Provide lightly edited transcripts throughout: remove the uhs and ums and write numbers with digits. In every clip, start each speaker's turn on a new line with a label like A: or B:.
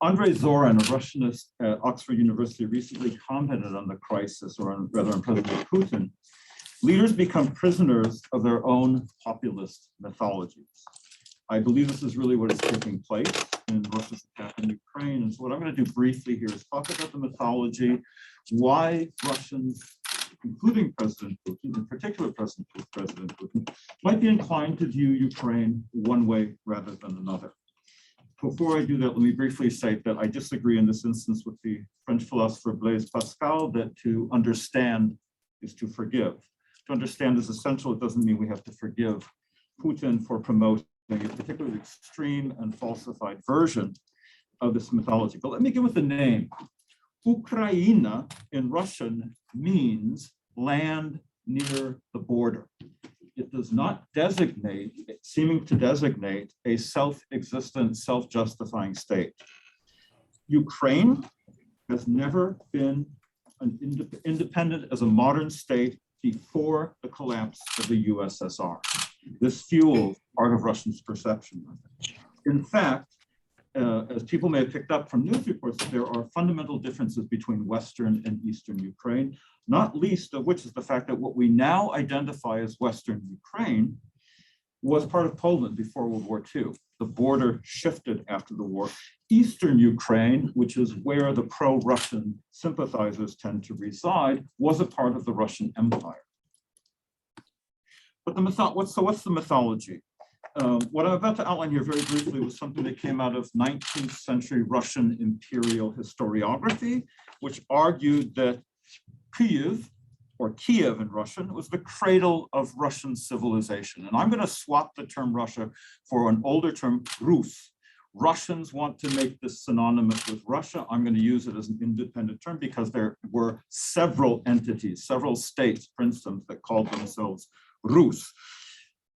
A: Andrzej Zoran, a Russianist at Oxford University, recently commented on the crisis, or rather on President Putin. Leaders become prisoners of their own populist mythologies. I believe this is really what is taking place in Russia's attack in Ukraine. And so what I'm going to do briefly here is talk about the mythology, why Russians, including President Putin, in particular President Putin, might be inclined to view Ukraine one way rather than another. Before I do that, let me briefly say that I disagree in this instance with the French philosopher Blaise Pascal that to understand is to forgive. To understand is essential. It doesn't mean we have to forgive Putin for promoting a particularly extreme and falsified version of this mythology. But let me begin with the name. Ukraina in Russian means land near the border. It does not designate, seeming to designate a self-existent, self-justifying state. Ukraine has never been an independent as a modern state before the collapse of the USSR. This fuels part of Russia's perception. In fact, as people may have picked up from news reports, there are fundamental differences between Western and Eastern Ukraine, not least of which is the fact that what we now identify as Western Ukraine was part of Poland before World War II. The border shifted after the war. Eastern Ukraine, which is where the pro-Russian sympathizers tend to reside, was a part of the Russian Empire. But what's the mythology? What I'm about to outline here very briefly was something that came out of 19th century Russian imperial historiography, which argued that Kyiv, or Kiev in Russian, was the cradle of Russian civilization. And I'm going to swap the term Russia for an older term, Rus. Russians want to make this synonymous with Russia. I'm going to use it as an independent term because there were several entities, several states, for instance, that called themselves Rus.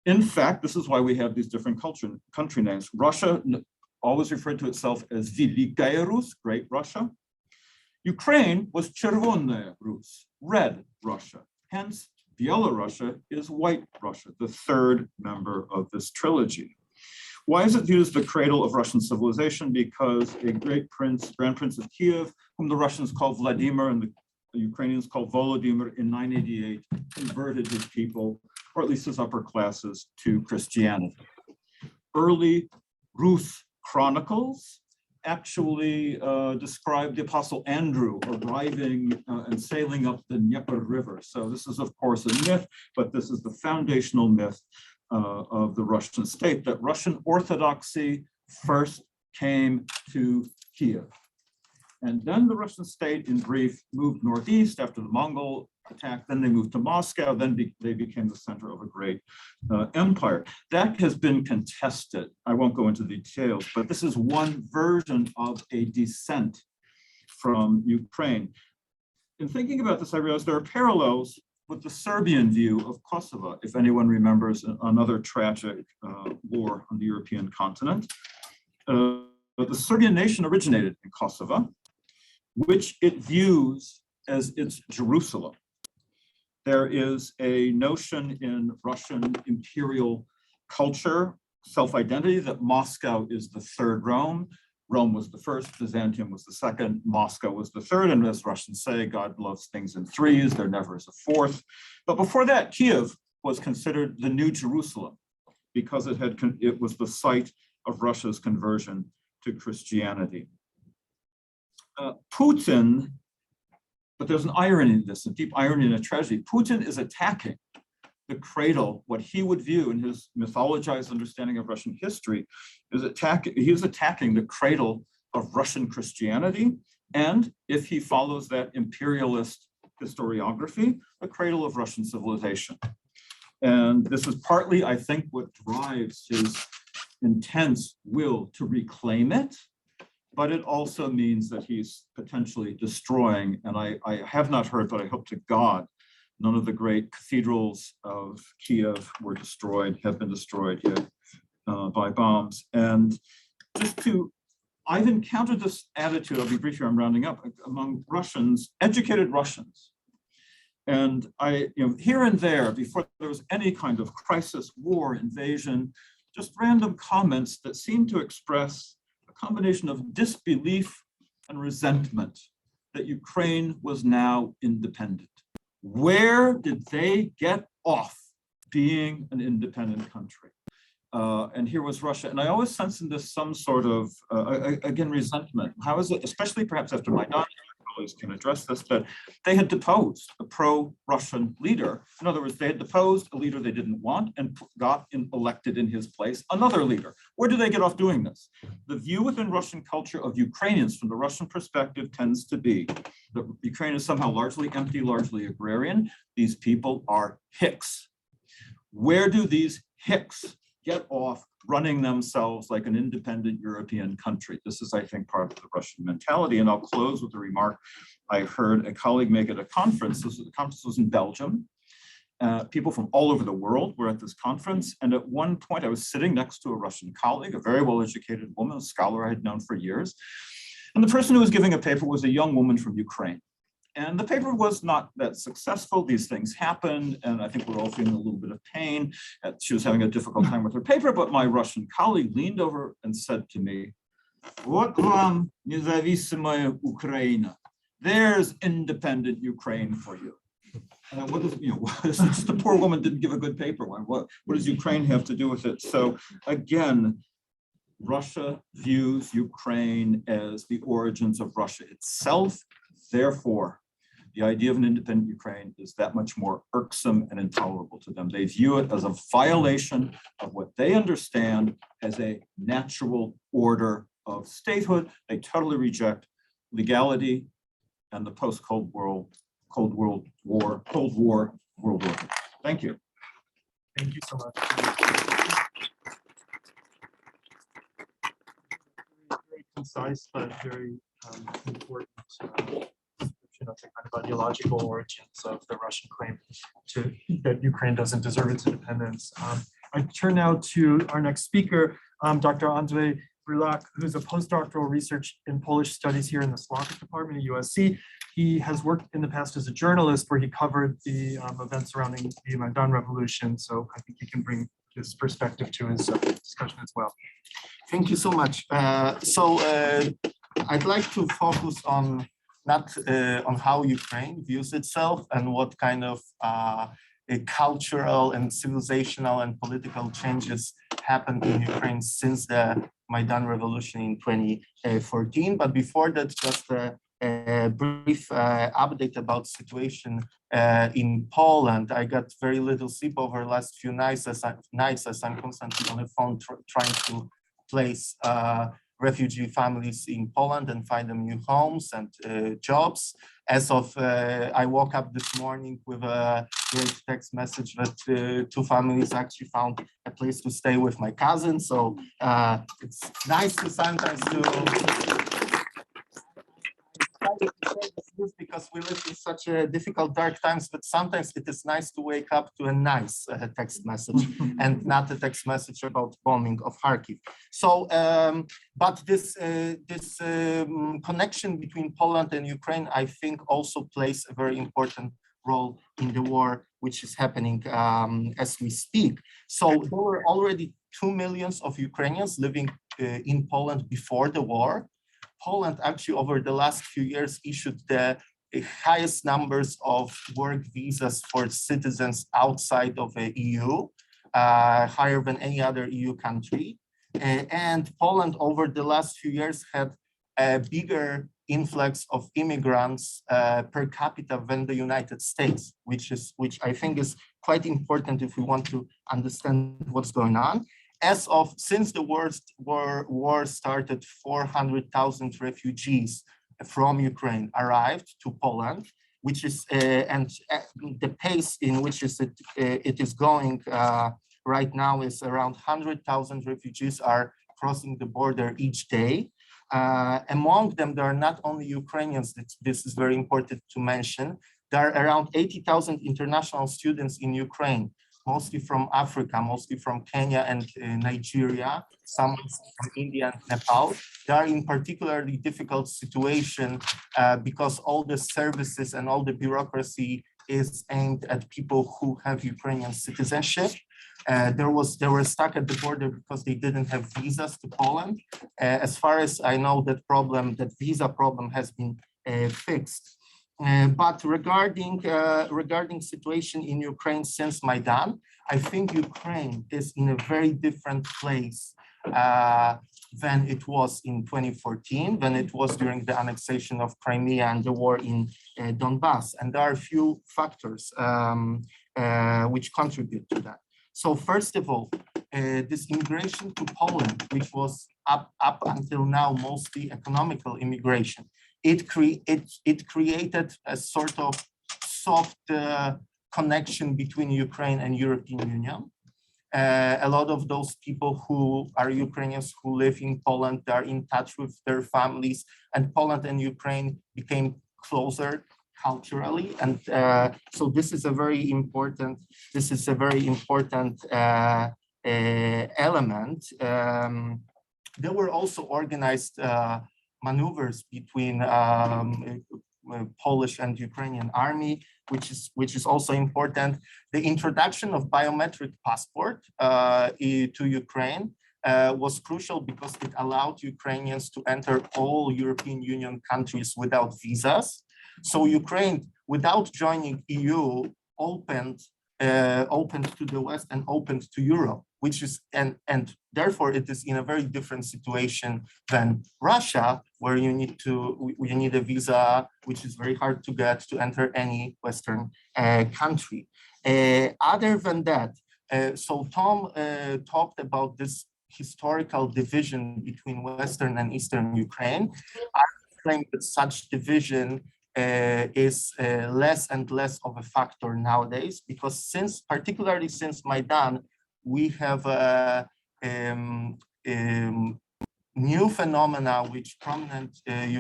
A: In fact, this is why we have these different country names. Russia always referred to itself as Velikaya Rus, Great Russia. Ukraine was Chervonaya Rus, Red Russia. Hence, Byelorussian is White Russia, the third member of this trilogy. Why is it viewed as the cradle of Russian civilization? Because a great prince, Grand Prince of Kiev, whom the Russians called Vladimir and the Ukrainians called Volodymyr in 988, converted his people, or at least his upper classes, to Christianity. Early Rus chronicles actually describe the Apostle Andrew arriving and sailing up the Dnieper River. So this is, of course, a myth, but this is the foundational myth of the Russian state, that Russian Orthodoxy first came to Kiev. And then the Russian state, in brief, moved northeast after the Mongol attack. Then they moved to Moscow. Then they became the center of a great empire. That has been contested. I won't go into details, but this is one version of a descent from Ukraine. In thinking about this, I realized there are parallels with the Serbian view of Kosovo, if anyone remembers another tragic war on the European continent. But the Serbian nation originated in Kosovo, which it views as its Jerusalem. There is a notion in Russian imperial culture, self-identity, that Moscow is the third Rome. Rome was the first, Byzantium was the second, Moscow was the third, and as Russians say, God loves things in threes, there never is a fourth. But before that, Kiev was considered the new Jerusalem because it was the site of Russia's conversion to Christianity. Putin, but there's an irony in this, a deep irony and a tragedy. Putin is attacking the cradle, what he would view in his mythologized understanding of Russian history, he is attacking the cradle of Russian Christianity, and if he follows that imperialist historiography, the cradle of Russian civilization. And this is partly, I think, what drives his intense will to reclaim it, but it also means that he's potentially destroying, and I have not heard, but I hope to God, none of the great cathedrals of Kiev were destroyed, have been destroyed yet by bombs. And I've encountered this attitude, I'll be brief here, I'm rounding up, among Russians, educated Russians. And here and there, before there was any kind of crisis, war, invasion, just random comments that seem to express a combination of disbelief and resentment that Ukraine was now independent. Where did they get off being an independent country? And here was Russia. And I always sense in this some sort of, again, resentment. How is it, especially perhaps after Maidan, colleagues can address this, that they had deposed a pro-Russian leader. In other words, they had deposed a leader they didn't want and elected in his place another leader. Where do they get off doing this? The view within Russian culture of Ukrainians from the Russian perspective tends to be that Ukraine is somehow largely empty, largely agrarian. These people are hicks. Where do these hicks get off running themselves like an independent European country? This is, I think, part of the Russian mentality. And I'll close with a remark I heard a colleague make at a conference. The conference was in Belgium. People from all over the world were at this conference. And at one point, I was sitting next to a Russian colleague, a very well-educated woman, a scholar I had known for years. And the person who was giving a paper was a young woman from Ukraine. And the paper was not that successful. These things happened, and I think we're all feeling a little bit of pain. She was having a difficult time with her paper, but my Russian colleague leaned over and said to me, "Вот вам независимая Украина. There's independent Ukraine for you." And what is, just the poor woman didn't give a good paper. What does Ukraine have to do with it? So again, Russia views Ukraine as the origins of Russia itself. Therefore, the idea of an independent Ukraine is that much more irksome and intolerable to them. They view it as a violation of what they understand as a natural order of statehood. They totally reject legality and the post-Cold War world order. Thank you.
B: Thank you so much. Very concise, but very important description of the kind of ideological origins of the Russian claim that Ukraine doesn't deserve its independence. I turn now to our next speaker, Dr. Andrzej Brylak, who's a postdoctoral research in Polish studies here in the Slavic department at USC. He has worked in the past as a journalist where he covered the events surrounding the Maidan revolution. So I think he can bring his perspective to his discussion as well.
C: Thank you so much. I'd like to focus on not on how Ukraine views itself and what kind of cultural and civilizational and political changes happened in Ukraine since the Maidan revolution in 2014. But before that, just a brief update about situation in Poland. I got very little sleep over the last few nights as I'm constantly on the phone trying to place refugee families in Poland and find them new homes and jobs. As of, I woke up this morning with a great text message that two families actually found a place to stay with my cousin. So it's nice to sometimes because we live in such a difficult, dark times, but sometimes it is nice to wake up to a nice text message and not a text message about bombing of Kharkiv. So, but this connection between Poland and Ukraine, I think, also plays a very important role in the war, which is happening as we speak. So there were already 2 million of Ukrainians living in Poland before the war. Poland actually over the last few years issued the highest numbers of work visas for citizens outside of the EU, higher than any other EU country. And Poland over the last few years had a bigger influx of immigrants per capita than the United States, which I think is quite important if we want to understand what's going on. Since the war started, 400,000 refugees from Ukraine arrived to Poland, which is and the pace in which it is going right now is around 100,000 refugees are crossing the border each day. Among them, there are not only Ukrainians. This is very important to mention. There are around 80,000 international students in Ukraine, mostly from Africa, mostly from Kenya and Nigeria, some from India and Nepal. They are in particularly difficult situation because all the services and all the bureaucracy is aimed at people who have Ukrainian citizenship. They were stuck at the border because they didn't have visas to Poland. As far as I know, that visa problem has been fixed. But regarding situation in Ukraine since Maidan, I think Ukraine is in a very different place than it was in 2014, when it was during the annexation of Crimea and the war in Donbass. And there are a few factors which contribute to that. So first of all, this immigration to Poland, which was up until now mostly economical immigration, it created a sort of soft connection between Ukraine and European Union. A lot of those people who are Ukrainians who live in Poland, they are in touch with their families, and Poland and Ukraine became closer culturally. And so this is a very important element. There were also organized maneuvers between Polish and Ukrainian army, which is also important. The introduction of biometric passport to Ukraine was crucial because it allowed Ukrainians to enter all European Union countries without visas. So Ukraine, without joining EU, opened to the West and opened to Europe, which is and therefore it is in a very different situation than Russia, where you need a visa, which is very hard to get to enter any Western country. Other than that, so Tom talked about this historical division between Western and Eastern Ukraine. I claim that such division is less and less of a factor nowadays, because particularly since Maidan, we have new phenomena which prominent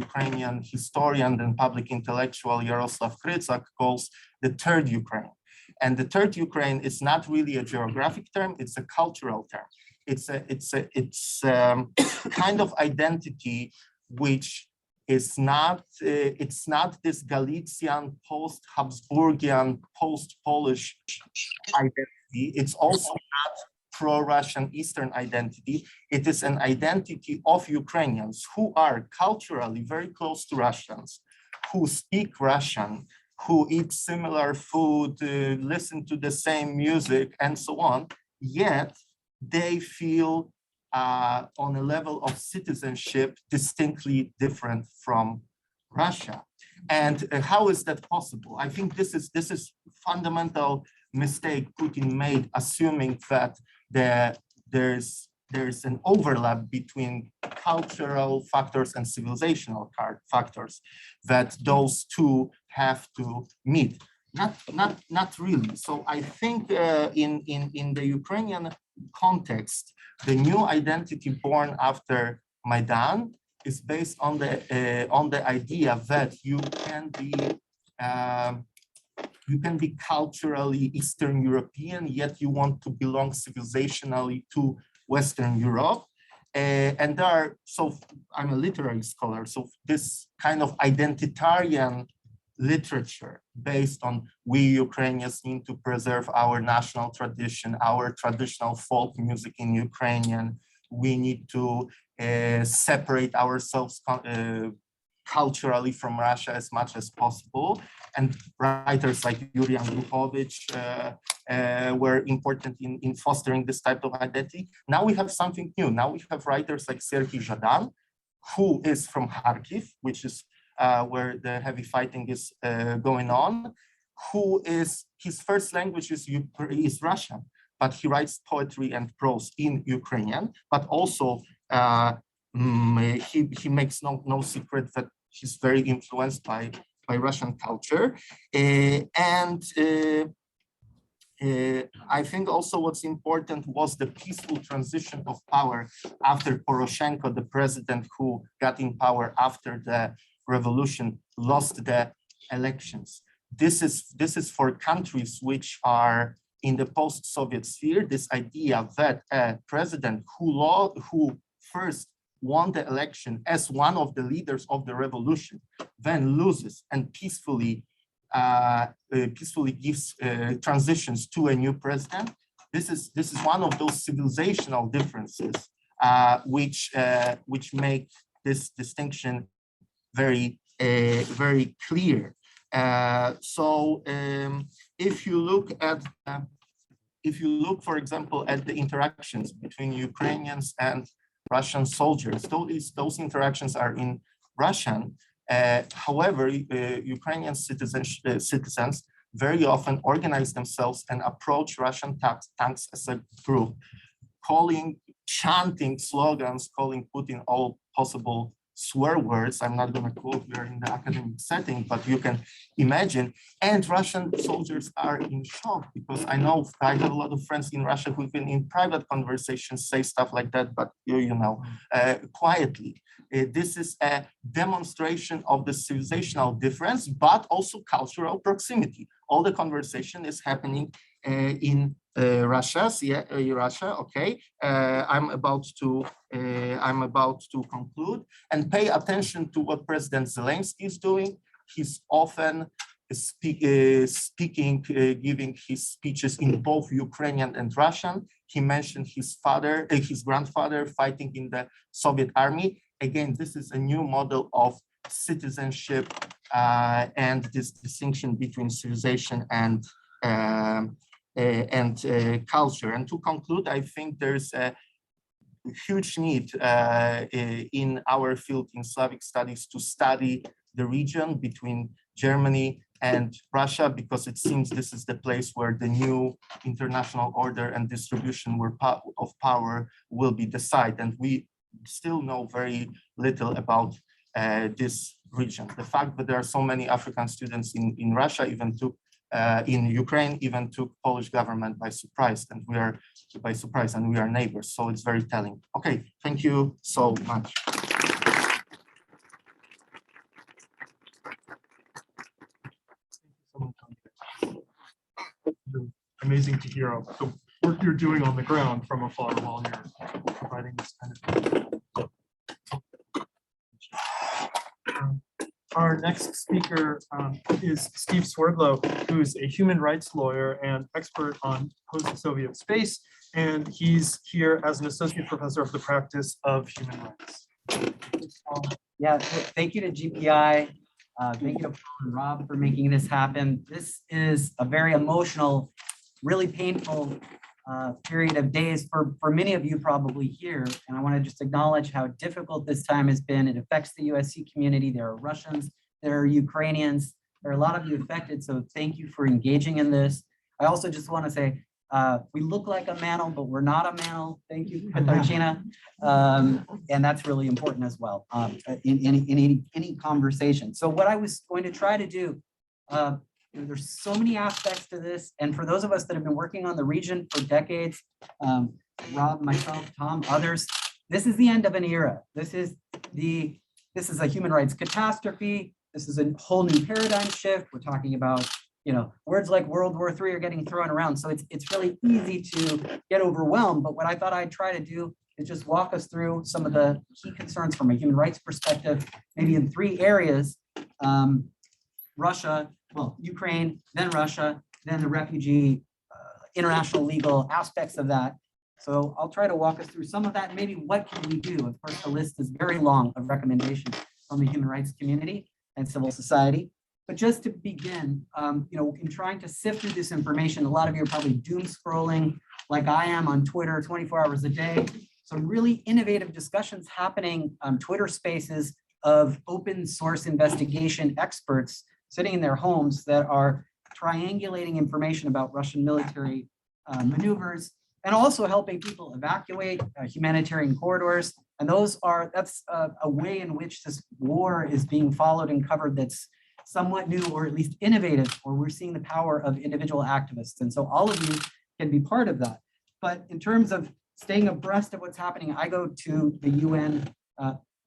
C: Ukrainian historian and public intellectual Yaroslav Krycak calls the third Ukraine. And the third Ukraine is not really a geographic term, it's a cultural term. It's kind of identity which is not, it's not this Galician, post-Habsburgian, post-Polish identity. It's also not pro-Russian Eastern identity. It is an identity of Ukrainians who are culturally very close to Russians, who speak Russian, who eat similar food, listen to the same music, and so on, yet they feel on a level of citizenship distinctly different from Russia. And how is that possible? I think this is fundamental mistake Putin made, assuming that there's an overlap between cultural factors and civilizational factors, that those two have to meet. Not really. So I think in the Ukrainian context, the new identity born after Maidan is based on the idea that you can be culturally Eastern European, yet you want to belong civilizationally to Western Europe. And so I'm a literary scholar, so this kind of identitarian literature based on we Ukrainians need to preserve our national tradition, our traditional folk music in Ukrainian, we need to separate ourselves culturally from Russia as much as possible. And writers like Yuri Andruchovich were important in fostering this type of identity. Now we have something new. Now we have writers like Serhiy Zhadan, who is from Kharkiv, which is where the heavy fighting is going on, his first language is Russian, but he writes poetry and prose in Ukrainian, but also he makes no secret that he's very influenced by Russian culture. I think also what's important was the peaceful transition of power after Poroshenko, the president who got in power after the revolution, lost the elections. This is for countries which are in the post-Soviet sphere, this idea that a president who first won the election as one of the leaders of the revolution, then loses and peacefully peacefully gives transitions to a new president. This is one of those civilizational differences which make this distinction very clear. If you look, for example, at the interactions between Ukrainians and Russian soldiers, those interactions are in Russian. However, Ukrainian citizens very often organize themselves and approach Russian tanks as a group, chanting slogans, calling Putin all possible swear words. I'm not going to quote here in the academic setting, but you can imagine. And Russian soldiers are in shock, because I have a lot of friends in Russia who've been in private conversations say stuff like that, but quietly. This is a demonstration of the civilizational difference, but also cultural proximity. All the conversation is happening in Russia. Russia. Okay, I'm about to conclude, and pay attention to what President Zelensky is doing. He's often speaking, giving his speeches in both Ukrainian and Russian. He mentioned his grandfather fighting in the Soviet army. Again, this is a new model of citizenship and this distinction between civilization and culture. And to conclude, I think there's a huge need in our field in Slavic studies to study the region between Germany and Russia, because it seems this is the place where the new international order and distribution of power will be decided. And we still know very little about this region. The fact that there are so many African students in Russia, in Ukraine, even took Polish government by surprise, and we are neighbors. So it's very telling. Okay, thank you so much.
B: Amazing to hear the work you're doing on the ground from afar while you're providing this kind of. Our next speaker is Steve Swerdlow, who's a human rights lawyer and expert on post-Soviet space, and he's here as an associate professor of the practice of human rights.
D: Yeah, thank you to GPI. Thank you to Paul and Rob for making this happen. This is a very emotional, really painful period of days for many of you probably here. And I want to just acknowledge how difficult this time has been. It affects the USC community. There are Russians, there are Ukrainians, there are a lot of you affected. So thank you for engaging in this. I also just want to say, we look like a mantle, but we're not a mantle. Thank you, Katarzyna. And that's really important as well in any conversation. So what I was going to try to do, there's so many aspects to this. And for those of us that have been working on the region for decades, Rob, myself, Tom, others, this is the end of an era. This is a human rights catastrophe. This is a whole new paradigm shift. We're talking about, words like World War III are getting thrown around. So it's really easy to get overwhelmed. But what I thought I'd try to do is just walk us through some of the key concerns from a human rights perspective, maybe in 3 areas: Ukraine, then Russia, then the refugee, international legal aspects of that. So I'll try to walk us through some of that. Maybe what can we do? Of course, the list is very long of recommendations from the human rights community and civil society. But just to begin, in trying to sift through this information, a lot of you are probably doom scrolling like I am on Twitter 24 hours a day. Some really innovative discussions happening on Twitter spaces of open source investigation experts sitting in their homes that are triangulating information about Russian military maneuvers and also helping people evacuate humanitarian corridors. And that's a way in which this war is being followed and covered that's somewhat new, or at least innovative, or we're seeing the power of individual activists. And so all of you can be part of that. But in terms of staying abreast of what's happening, I go to the UN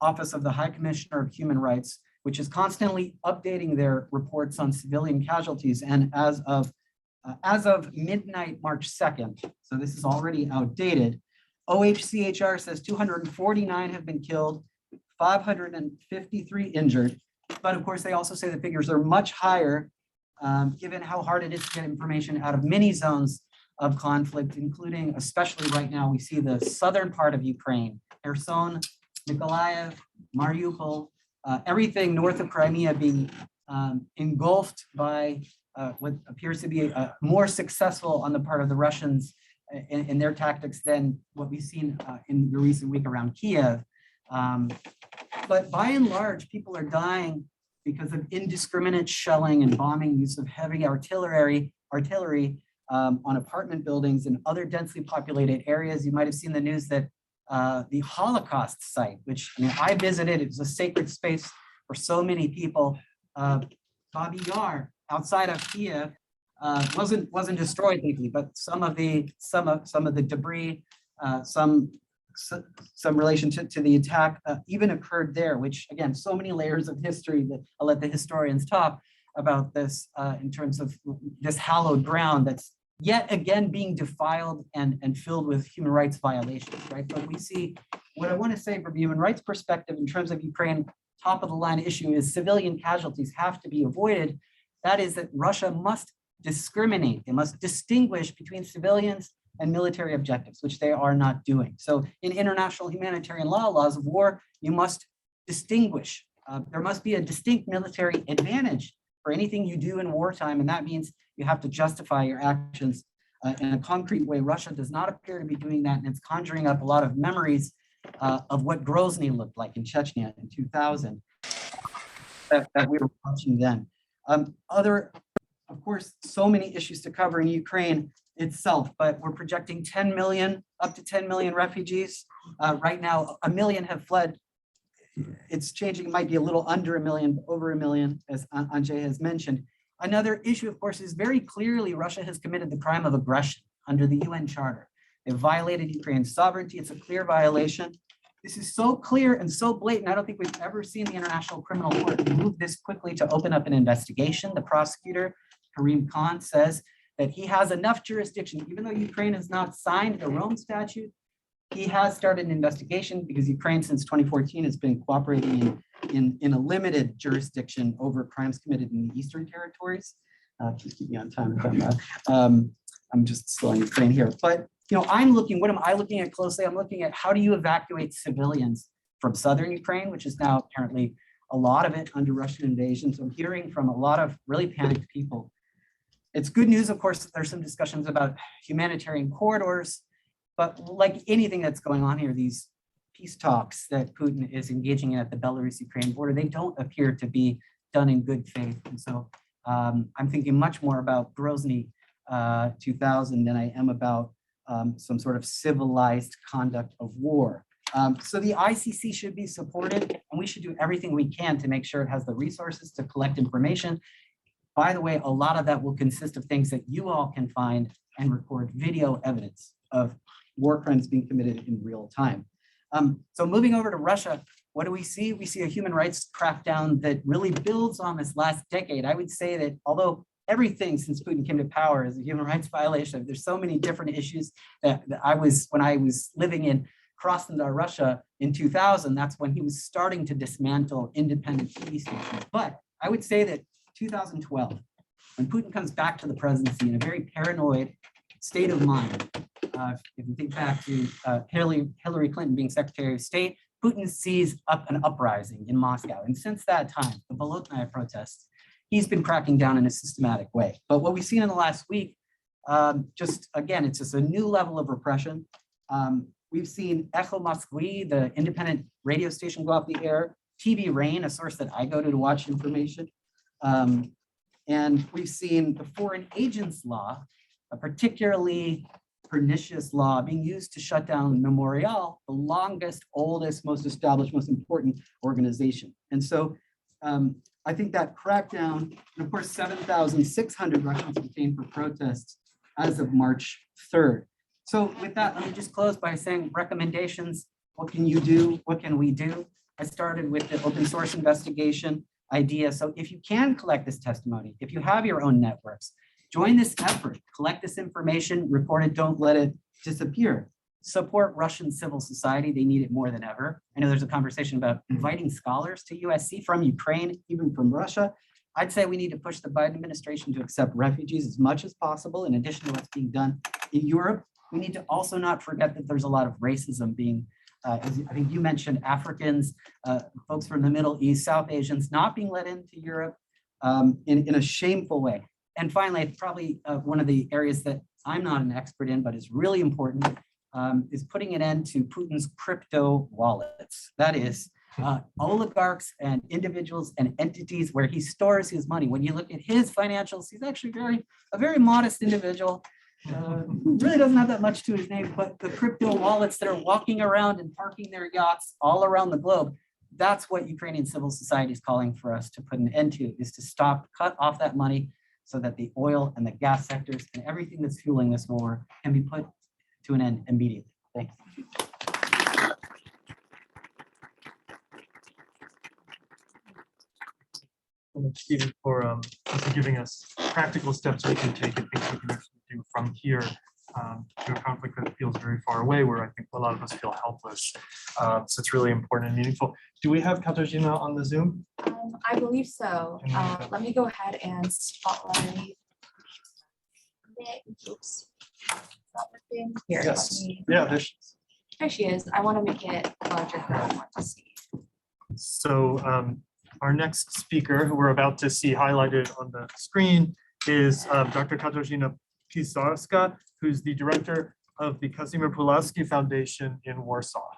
D: Office of the High Commissioner of Human Rights, which is constantly updating their reports on civilian casualties. And as of midnight, March 2nd, so this is already outdated, OHCHR says 249 have been killed, 553 injured. But of course, they also say the figures are much higher given how hard it is to get information out of many zones of conflict, including, especially right now, we see the southern part of Ukraine, Kherson, Mykolaiv, Mariupol, everything north of Crimea being engulfed by what appears to be more successful on the part of the Russians in their tactics than what we've seen in the recent week around Kiev. But by and large, people are dying because of indiscriminate shelling and bombing, use of heavy artillery on apartment buildings and other densely populated areas. You might have seen the news that the Holocaust site, which I visited, it was a sacred space for so many people. Babi Yar, outside of Kiev, wasn't destroyed lately, but some of the debris, some relation to the attack even occurred there, which again, so many layers of history that I'll let the historians talk about this in terms of this hallowed ground that's yet again being defiled and filled with human rights violations, right? But we see, what I want to say from a human rights perspective in terms of Ukraine, top of the line issue is civilian casualties have to be avoided. That is that Russia must discriminate. They must distinguish between civilians and military objectives, which they are not doing. So in international humanitarian laws of war, you must distinguish. There must be a distinct military advantage for anything you do in wartime, and that means you have to justify your actions in a concrete way. Russia does not appear to be doing that, and it's conjuring up a lot of memories of what Grozny looked like in Chechnya in 2000 that we were watching then. Of course, so many issues to cover in Ukraine itself, but we're projecting 10 million, up to 10 million refugees. Right now, 1 million have fled. It's changing, it might be a little under 1 million, over 1 million, as Andrzej has mentioned. Another issue, of course, is very clearly Russia has committed the crime of aggression under the UN Charter. They've violated Ukraine's sovereignty. It's a clear violation. This is so clear and so blatant. I don't think we've ever seen the International Criminal Court move this quickly to open up an investigation. The prosecutor, Karim Khan, says that he has enough jurisdiction, even though Ukraine has not signed the Rome Statute, he has started an investigation because Ukraine since 2014 has been cooperating in a limited jurisdiction over crimes committed in the Eastern territories. Just keep me on time if I'm just slowing Ukraine here. But I'm looking, what am I looking at closely? I'm looking at how do you evacuate civilians from southern Ukraine, which is now apparently a lot of it under Russian invasion. So I'm hearing from a lot of really panicked people. It's good news, of course, there's some discussions about humanitarian corridors, but like anything that's going on here, these peace talks that Putin is engaging in at the Belarus-Ukraine border, they don't appear to be done in good faith. And so I'm thinking much more about Grozny 2000 than I am about some sort of civilized conduct of war. So the ICC should be supported, and we should do everything we can to make sure it has the resources to collect information. By the way, a lot of that will consist of things that you all can find and record video evidence of war crimes being committed in real time. So moving over to Russia, what do we see? We see a human rights crackdown that really builds on this last decade. I would say that although everything since Putin came to power is a human rights violation, there's so many different issues that when I was living in Krasnodar, Russia in 2000, that's when he was starting to dismantle independent TV stations. But I would say that 2012, when Putin comes back to the presidency in a very paranoid state of mind, if you think back to Hillary Clinton being Secretary of State, Putin sees an uprising in Moscow. And since that time, the Bolotnaya protests, he's been cracking down in a systematic way. But what we've seen in the last week, it's just a new level of repression. We've seen Echo Moskwy, the independent radio station, go off the air, TV Rain, a source that I go to watch information. And we've seen the foreign agents law, a particularly pernicious law being used to shut down Memorial, the longest, oldest, most established, most important organization. And so I think that crackdown, and of course, 7,600 Russians detained for protests as of March 3rd. So with that, let me just close by saying recommendations. What can you do? What can we do? I started with the open source investigation idea. So if you can collect this testimony, if you have your own networks, join this effort, collect this information, report it, don't let it disappear. Support Russian civil society, they need it more than ever. I know there's a conversation about inviting scholars to USC from Ukraine, even from Russia. I'd say we need to push the Biden administration to accept refugees as much as possible, in addition to what's being done in Europe. We need to also not forget that there's a lot of racism being, as I think you mentioned, Africans, folks from the Middle East, South Asians not being let into Europe in a shameful way. And finally, probably one of the areas that I'm not an expert in, but is really important, is putting an end to Putin's crypto wallets. That is, oligarchs and individuals and entities where he stores his money. When you look at his financials, he's actually a very modest individual. Really doesn't have that much to his name, but the crypto wallets that are walking around and parking their yachts all around the globe, that's what Ukrainian civil society is calling for us to put an end to, is to cut off that money so that the oil and the gas sectors and everything that's fueling this war can be put to an end immediately. Thanks.
B: Steve, for giving us practical steps we can take and things we can actually do from here to a conflict that feels very far away, where I think a lot of us feel helpless. So it's really important and meaningful. Do we have Katarzyna on the Zoom?
E: I believe so. Let me go ahead and spotlight. Oops. Not working. Here,
B: Yes.
E: let me-
B: Yeah,
E: There she is. I want to make it larger for everyone to see.
B: so our next speaker, who we're about to see highlighted on the screen, is Dr. Katarzyna Pisarska, who's the director of the Kazimierz Pulaski Foundation in Warsaw.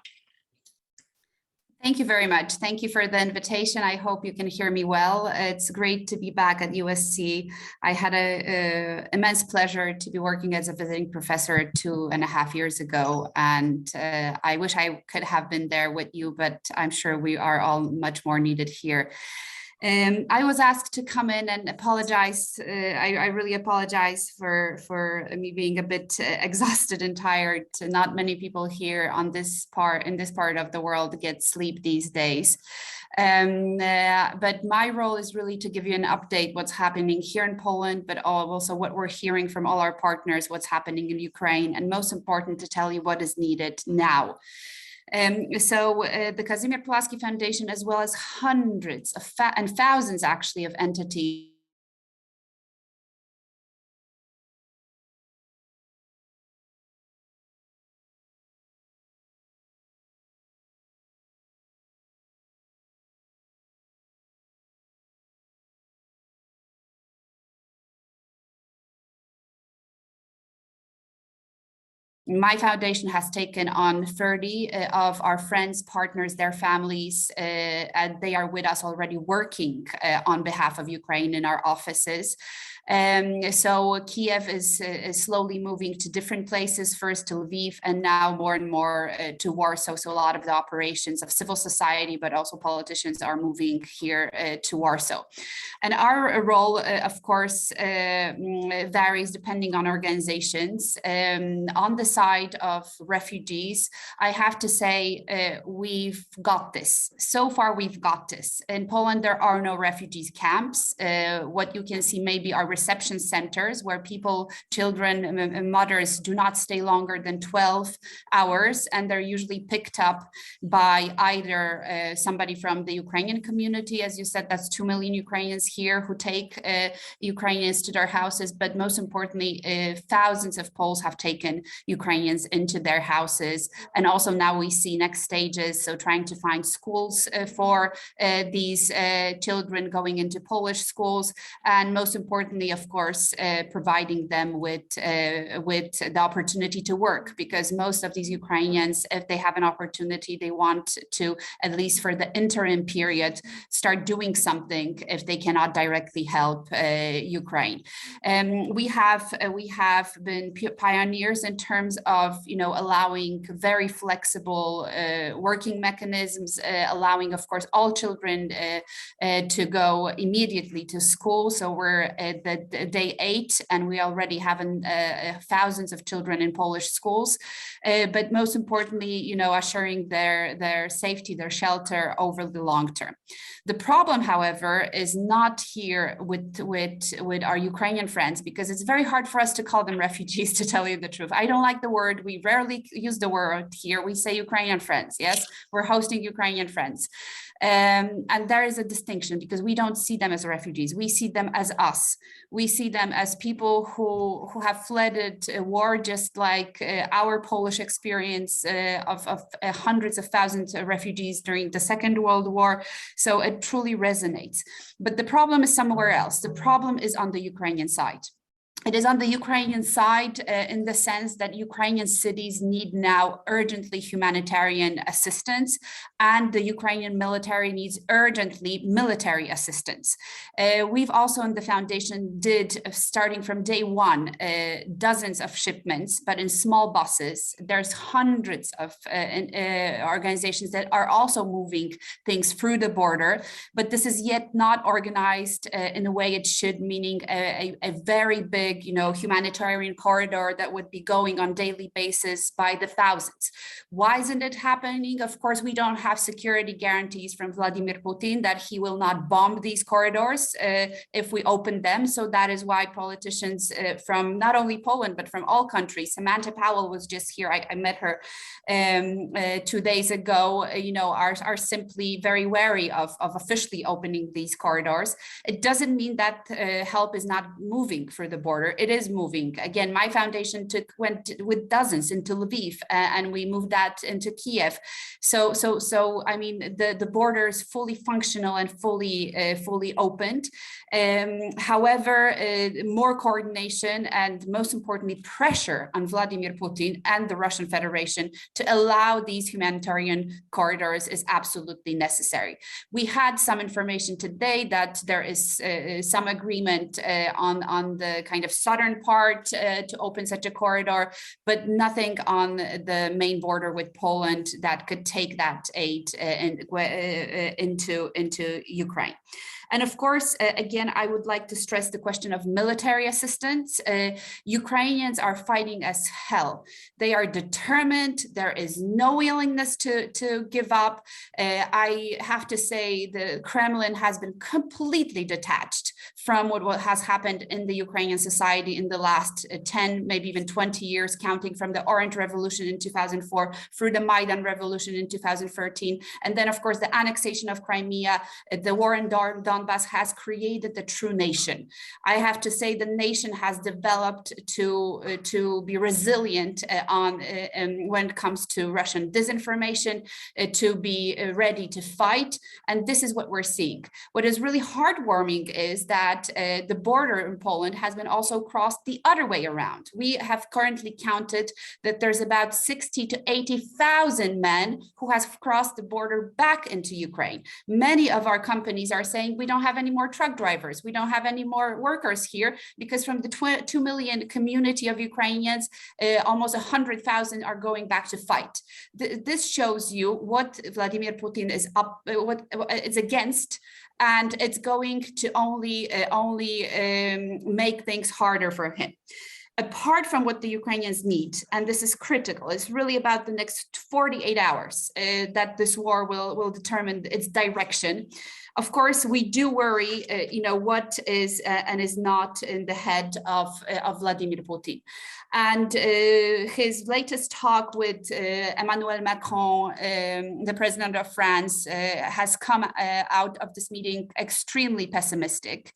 F: Thank you very much. Thank you for the invitation. I hope you can hear me well. It's great to be back at USC. I had an immense pleasure to be working as a visiting professor 2.5 years ago, and I wish I could have been there with you, but I'm sure we are all much more needed here. I was asked to come in and apologize. I really apologize for me being a bit exhausted and tired. Not many people here in this part of the world get sleep these days. But my role is really to give you an update what's happening here in Poland, but also what we're hearing from all our partners, what's happening in Ukraine, and most important, to tell you what is needed now. The Kazimierz Pulaski Foundation, as well as hundreds of and thousands actually of entities my foundation has taken on 30 of our friends, partners, their families, and they are with us already working on behalf of Ukraine in our offices. So Kiev is slowly moving to different places, first to Lviv, and now more and more to Warsaw. So a lot of the operations of civil society, but also politicians, are moving here to Warsaw. And our role, of course, varies depending on organizations. On the side of refugees, I have to say we've got this. So far, we've got this. In Poland, there are no refugees camps. What you can see maybe are reception centers where people, children, and mothers do not stay longer than 12 hours, and they're usually picked up by either somebody from the Ukrainian community. As you said, that's 2 million Ukrainians here who take Ukrainians to their houses, but most importantly, thousands of Poles have taken Ukrainians into their houses. And also now we see next stages, so trying to find schools for these children going into Polish schools, and most importantly, of course, providing them with the opportunity to work, because most of these Ukrainians, if they have an opportunity, they want to, at least for the interim period, start doing something if they cannot directly help Ukraine. We have been pioneers in terms of, allowing very flexible working mechanisms, allowing, of course, all children to go immediately to school. So we're at the day 8, and we already have thousands of children in Polish schools. But most importantly, assuring their safety, their shelter over the long term. The problem, however, is not here with our Ukrainian friends, because it's very hard for us to call them refugees, to tell you the truth. I don't like the word, we rarely use the word here, we say Ukrainian friends, yes? We're hosting Ukrainian friends. And there is a distinction because we don't see them as refugees. We see them as us. We see them as people who have fled a war, just like our Polish experience of hundreds of thousands of refugees during the Second World War. So it truly resonates. But the problem is somewhere else. The problem is on the Ukrainian side. It is on the Ukrainian side in the sense that Ukrainian cities need now urgently humanitarian assistance, and the Ukrainian military needs urgently military assistance. We've also in the foundation did, starting from day one, dozens of shipments, but in small buses. There's hundreds of organizations that are also moving things through the border, but this is yet not organized in the way it should, meaning a very big humanitarian corridor that would be going on daily basis by the thousands. Why isn't it happening? Of course, we don't have security guarantees from Vladimir Putin that he will not bomb these corridors if we open them. So that is why politicians from not only Poland, but from all countries, Samantha Powell was just here, I met her 2 days ago, are simply very wary of officially opening these corridors. It doesn't mean that help is not moving through the border. It is moving. Again, my foundation went with dozens into Lviv, and we moved that into Kiev. So I mean, the border is fully functional and fully opened. However, more coordination and most importantly, pressure on Vladimir Putin and the Russian Federation to allow these humanitarian corridors is absolutely necessary. We had some information today that there is some agreement on the kind of southern part to open such a corridor, but nothing on the main border with Poland that could take that aid into Ukraine. And of course, again, I would like to stress the question of military assistance. Ukrainians are fighting as hell. They are determined. There is no willingness to give up. I have to say the Kremlin has been completely detached from what has happened in the Ukrainian society in the last 10, maybe even 20 years, counting from the Orange Revolution in 2004 through the Maidan Revolution in 2013. And then, of course, the annexation of Crimea, the war in Donbass has created the true nation. I have to say the nation has developed to be resilient when it comes to Russian disinformation, to be ready to fight. And this is what we're seeing. What is really heartwarming is that the border in Poland has been also crossed the other way around. We have currently counted that there's about 60 to 80,000 men who has crossed the border back into Ukraine. Many of our companies are saying we don't have any more truck drivers. We don't have any more workers here because from the 2 million community of Ukrainians, almost 100,000 are going back to fight. This shows you what Vladimir Putin is what it's against, and it's going to only make things harder for him. Apart from what the Ukrainians need, and this is critical, it's really about the next 48 hours that this war will determine its direction. Of course, we do worry, what is and is not in the head of Vladimir Putin. And his latest talk with Emmanuel Macron, the president of France, has come out of this meeting extremely pessimistic,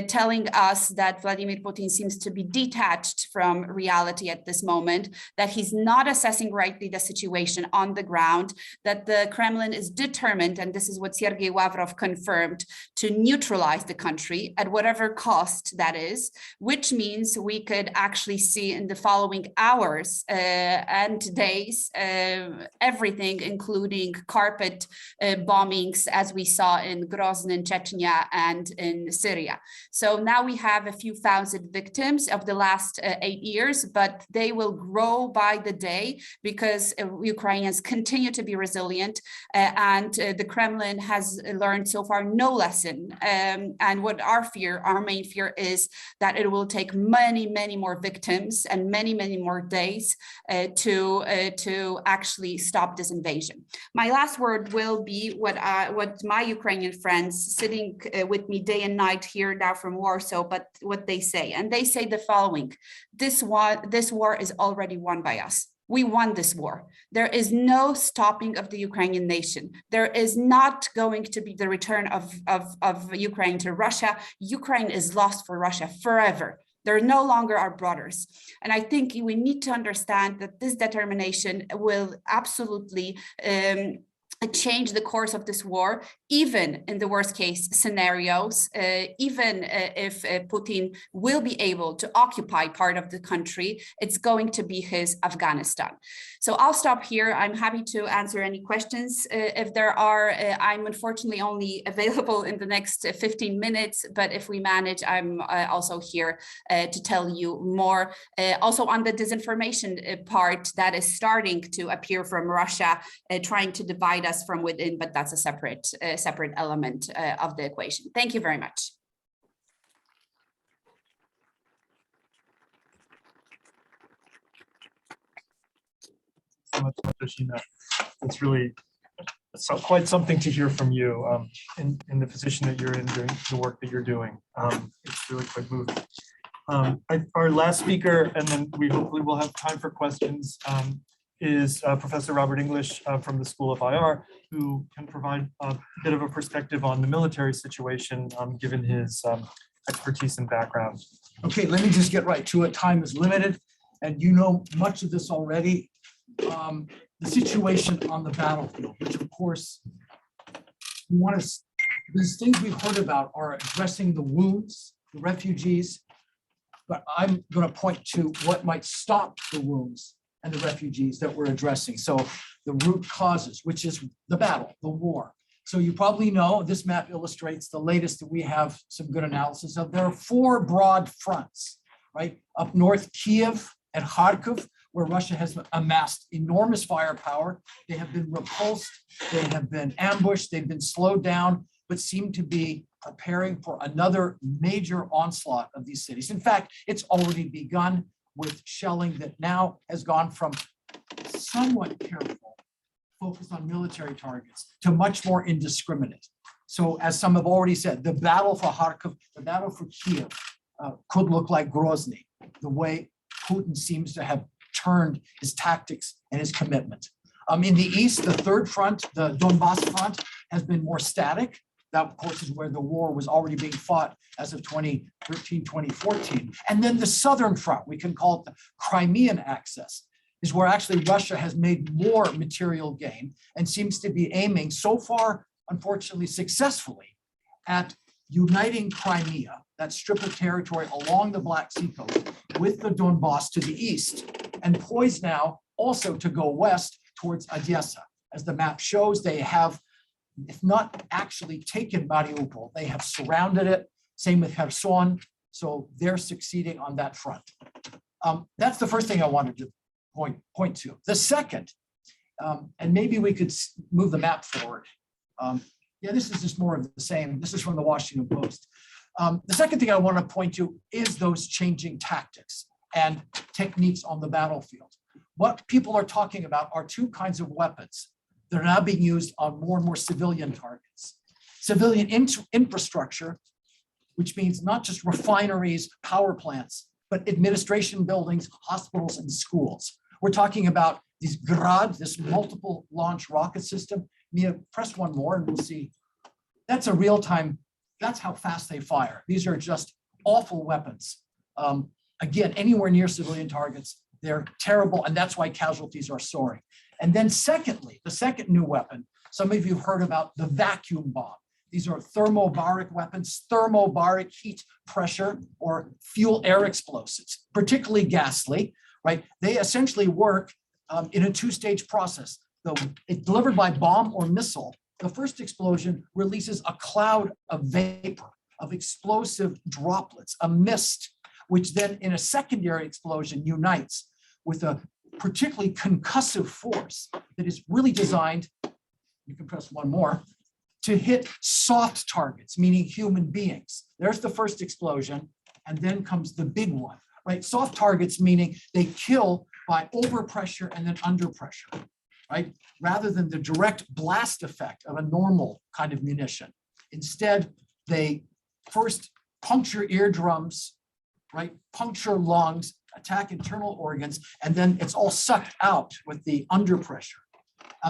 F: telling us that Vladimir Putin seems to be detached from reality at this moment, that he's not assessing rightly the situation on the ground, that the Kremlin is determined, and this is what Sergei Lavrov confirmed, to neutralize the country at whatever cost that is, which means we could actually see in the following hours and days everything, including carpet bombings, as we saw in Grozny, in Chechnya, and in Syria. So now we have a few thousand victims of the last 8 years, but they will grow by the day because Ukrainians continue to be resilient, and the Kremlin has learned so far no lesson. And what our main fear is that it will take many, many more victims and many, many more days to actually stop this invasion. My last word will be what my Ukrainian friends sitting with me day and night here now from Warsaw, but what they say. And they say the following: this war is already won by us. We won this war. There is no stopping of the Ukrainian nation. There is not going to be the return of Ukraine to Russia. Ukraine is lost for Russia forever. They're no longer our brothers. And I think we need to understand that this determination will absolutely change the course of this war, even in the worst case scenarios, even if Putin will be able to occupy part of the country, it's going to be his Afghanistan. So I'll stop here. I'm happy to answer any questions if there are. I'm unfortunately only available in the next 15 minutes, but if we manage, I'm also here to tell you more. Also on the disinformation part that is starting to appear from Russia, trying to divide us from within, but that's a separate element of the equation. Thank you very much.
B: So much, Katarzyna. It's really quite something to hear from you in the position that you're in, doing the work that you're doing. It's really quite moving. Our last speaker, and then we hopefully will have time for questions, is Professor Robert English from the School of IR, who can provide a bit of a perspective on the military situation, given his expertise and background.
G: Okay, let me just get right to it. Time is limited, and you know much of this already. The situation on the battlefield, which of course, we want to, these things we've heard about are addressing the wounds, the refugees, but I'm going to point to what might stop the wounds and the refugees that we're addressing. So the root causes, which is the battle, the war. So you probably know this map illustrates the latest that we have some good analysis of. There are 4 broad fronts, right? Up north, Kiev and Kharkiv, where Russia has amassed enormous firepower. They have been repulsed, they have been ambushed, they've been slowed down, but seem to be preparing for another major onslaught of these cities. In fact, it's already begun with shelling that now has gone from somewhat careful, focused on military targets, to much more indiscriminate. So as some have already said, the battle for Kharkiv, the battle for Kiev could look like Grozny, the way Putin seems to have turned his tactics and his commitment. In the east, the third front, the Donbass front, has been more static. That, of course, is where the war was already being fought as of 2013, 2014. And then the southern front, we can call it the Crimean axis, is where actually Russia has made more material gain and seems to be aiming so far, unfortunately, successfully at uniting Crimea, that strip of territory along the Black Sea coast, with the Donbass to the east, and poised now also to go west towards Odessa. As the map shows, they have, if not actually taken Mariupol, they have surrounded it. Same with Kherson. So they're succeeding on that front. That's the first thing I wanted to point to. The second, and maybe we could move the map forward. Yeah, this is just more of the same. This is from the Washington Post. The second thing I want to point to is those changing tactics and techniques on the battlefield. What people are talking about are 2 kinds of weapons that are now being used on more and more civilian targets. Civilian infrastructure, which means not just refineries, power plants, but administration buildings, hospitals, and schools. We're talking about these Grad, this multiple launch rocket system. Mia, press one more and we'll see. That's a real-time, that's how fast they fire. These are just awful weapons. Again, anywhere near civilian targets, they're terrible, and that's why casualties are soaring. And then secondly, the second new weapon, some of you have heard about the vacuum bomb. These are thermobaric weapons, thermobaric heat pressure or fuel air explosives, particularly ghastly, right? They essentially work in a 2-stage process. It's delivered by bomb or missile. The first explosion releases a cloud of vapor, of explosive droplets, a mist, which then in a secondary explosion unites with a particularly concussive force that is really designed, you can press one more, to hit soft targets, meaning human beings. There's the first explosion, and then comes the big one, right? Soft targets meaning they kill by overpressure and then under pressure, right? Rather than the direct blast effect of a normal kind of munition. Instead, they first puncture eardrums, right? Puncture lungs, attack internal organs, and then it's all sucked out with the under pressure.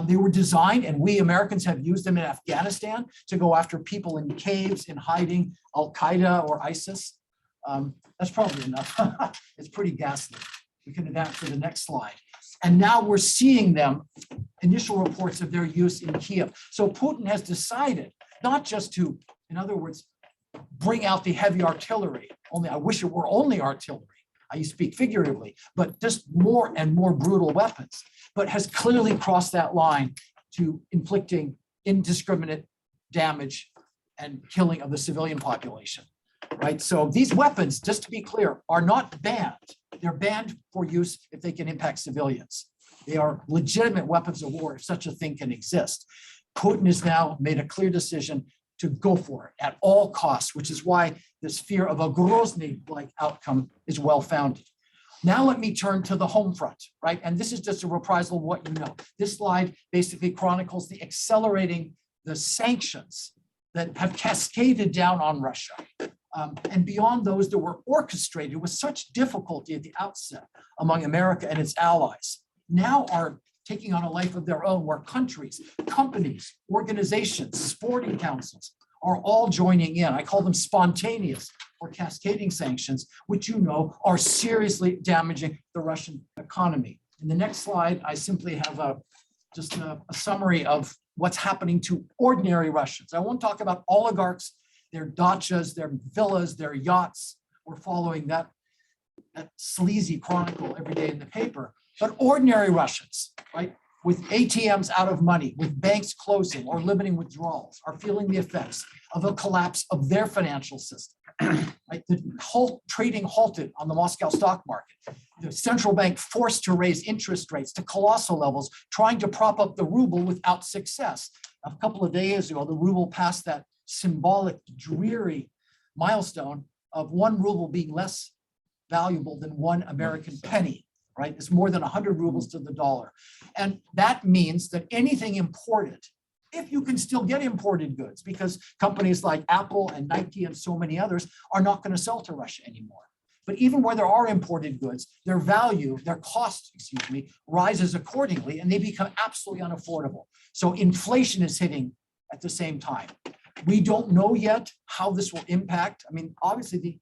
G: They were designed, and we Americans have used them in Afghanistan to go after people in caves, in hiding, Al-Qaeda or ISIS. That's probably enough. It's pretty ghastly. We can adapt to the next slide. And now we're seeing them, initial reports of their use in Kiev. So Putin has decided not just to, in other words, bring out the heavy artillery. Only I wish it were only artillery. I speak figuratively, but just more and more brutal weapons, but has clearly crossed that line to inflicting indiscriminate damage and killing of the civilian population, right? So these weapons, just to be clear, are not banned. They're banned for use if they can impact civilians. They are legitimate weapons of war if such a thing can exist. Putin has now made a clear decision to go for it at all costs, which is why this fear of a Grozny-like outcome is well-founded. Now let me turn to the home front, right? And this is just a reprisal of what you know. This slide basically chronicles the accelerating the sanctions that have cascaded down on Russia. And beyond those that were orchestrated with such difficulty at the outset among America and its allies, now are taking on a life of their own, where countries, companies, organizations, sporting councils are all joining in. I call them spontaneous or cascading sanctions, which you know are seriously damaging the Russian economy. In the next slide, I simply have just a summary of what's happening to ordinary Russians. I won't talk about oligarchs, their dachas, their villas, their yachts. We're following that sleazy chronicle every day in the paper. But ordinary Russians, right, with ATMs out of money, with banks closing or limiting withdrawals, are feeling the effects of a collapse of their financial system. Right? The whole trading halted on the Moscow stock market. The central bank forced to raise interest rates to colossal levels, trying to prop up the ruble without success. A couple of days ago, the ruble passed that symbolic, dreary milestone of 1 ruble being less valuable than 1 American penny. Right? It's more than 100 rubles to the dollar. And that means that anything imported, if you can still get imported goods, because companies like Apple and Nike and so many others are not going to sell to Russia anymore. But even where there are imported goods, their value, their cost, rises accordingly, and they become absolutely unaffordable. So inflation is hitting at the same time. We don't know yet how this will impact. I mean, obviously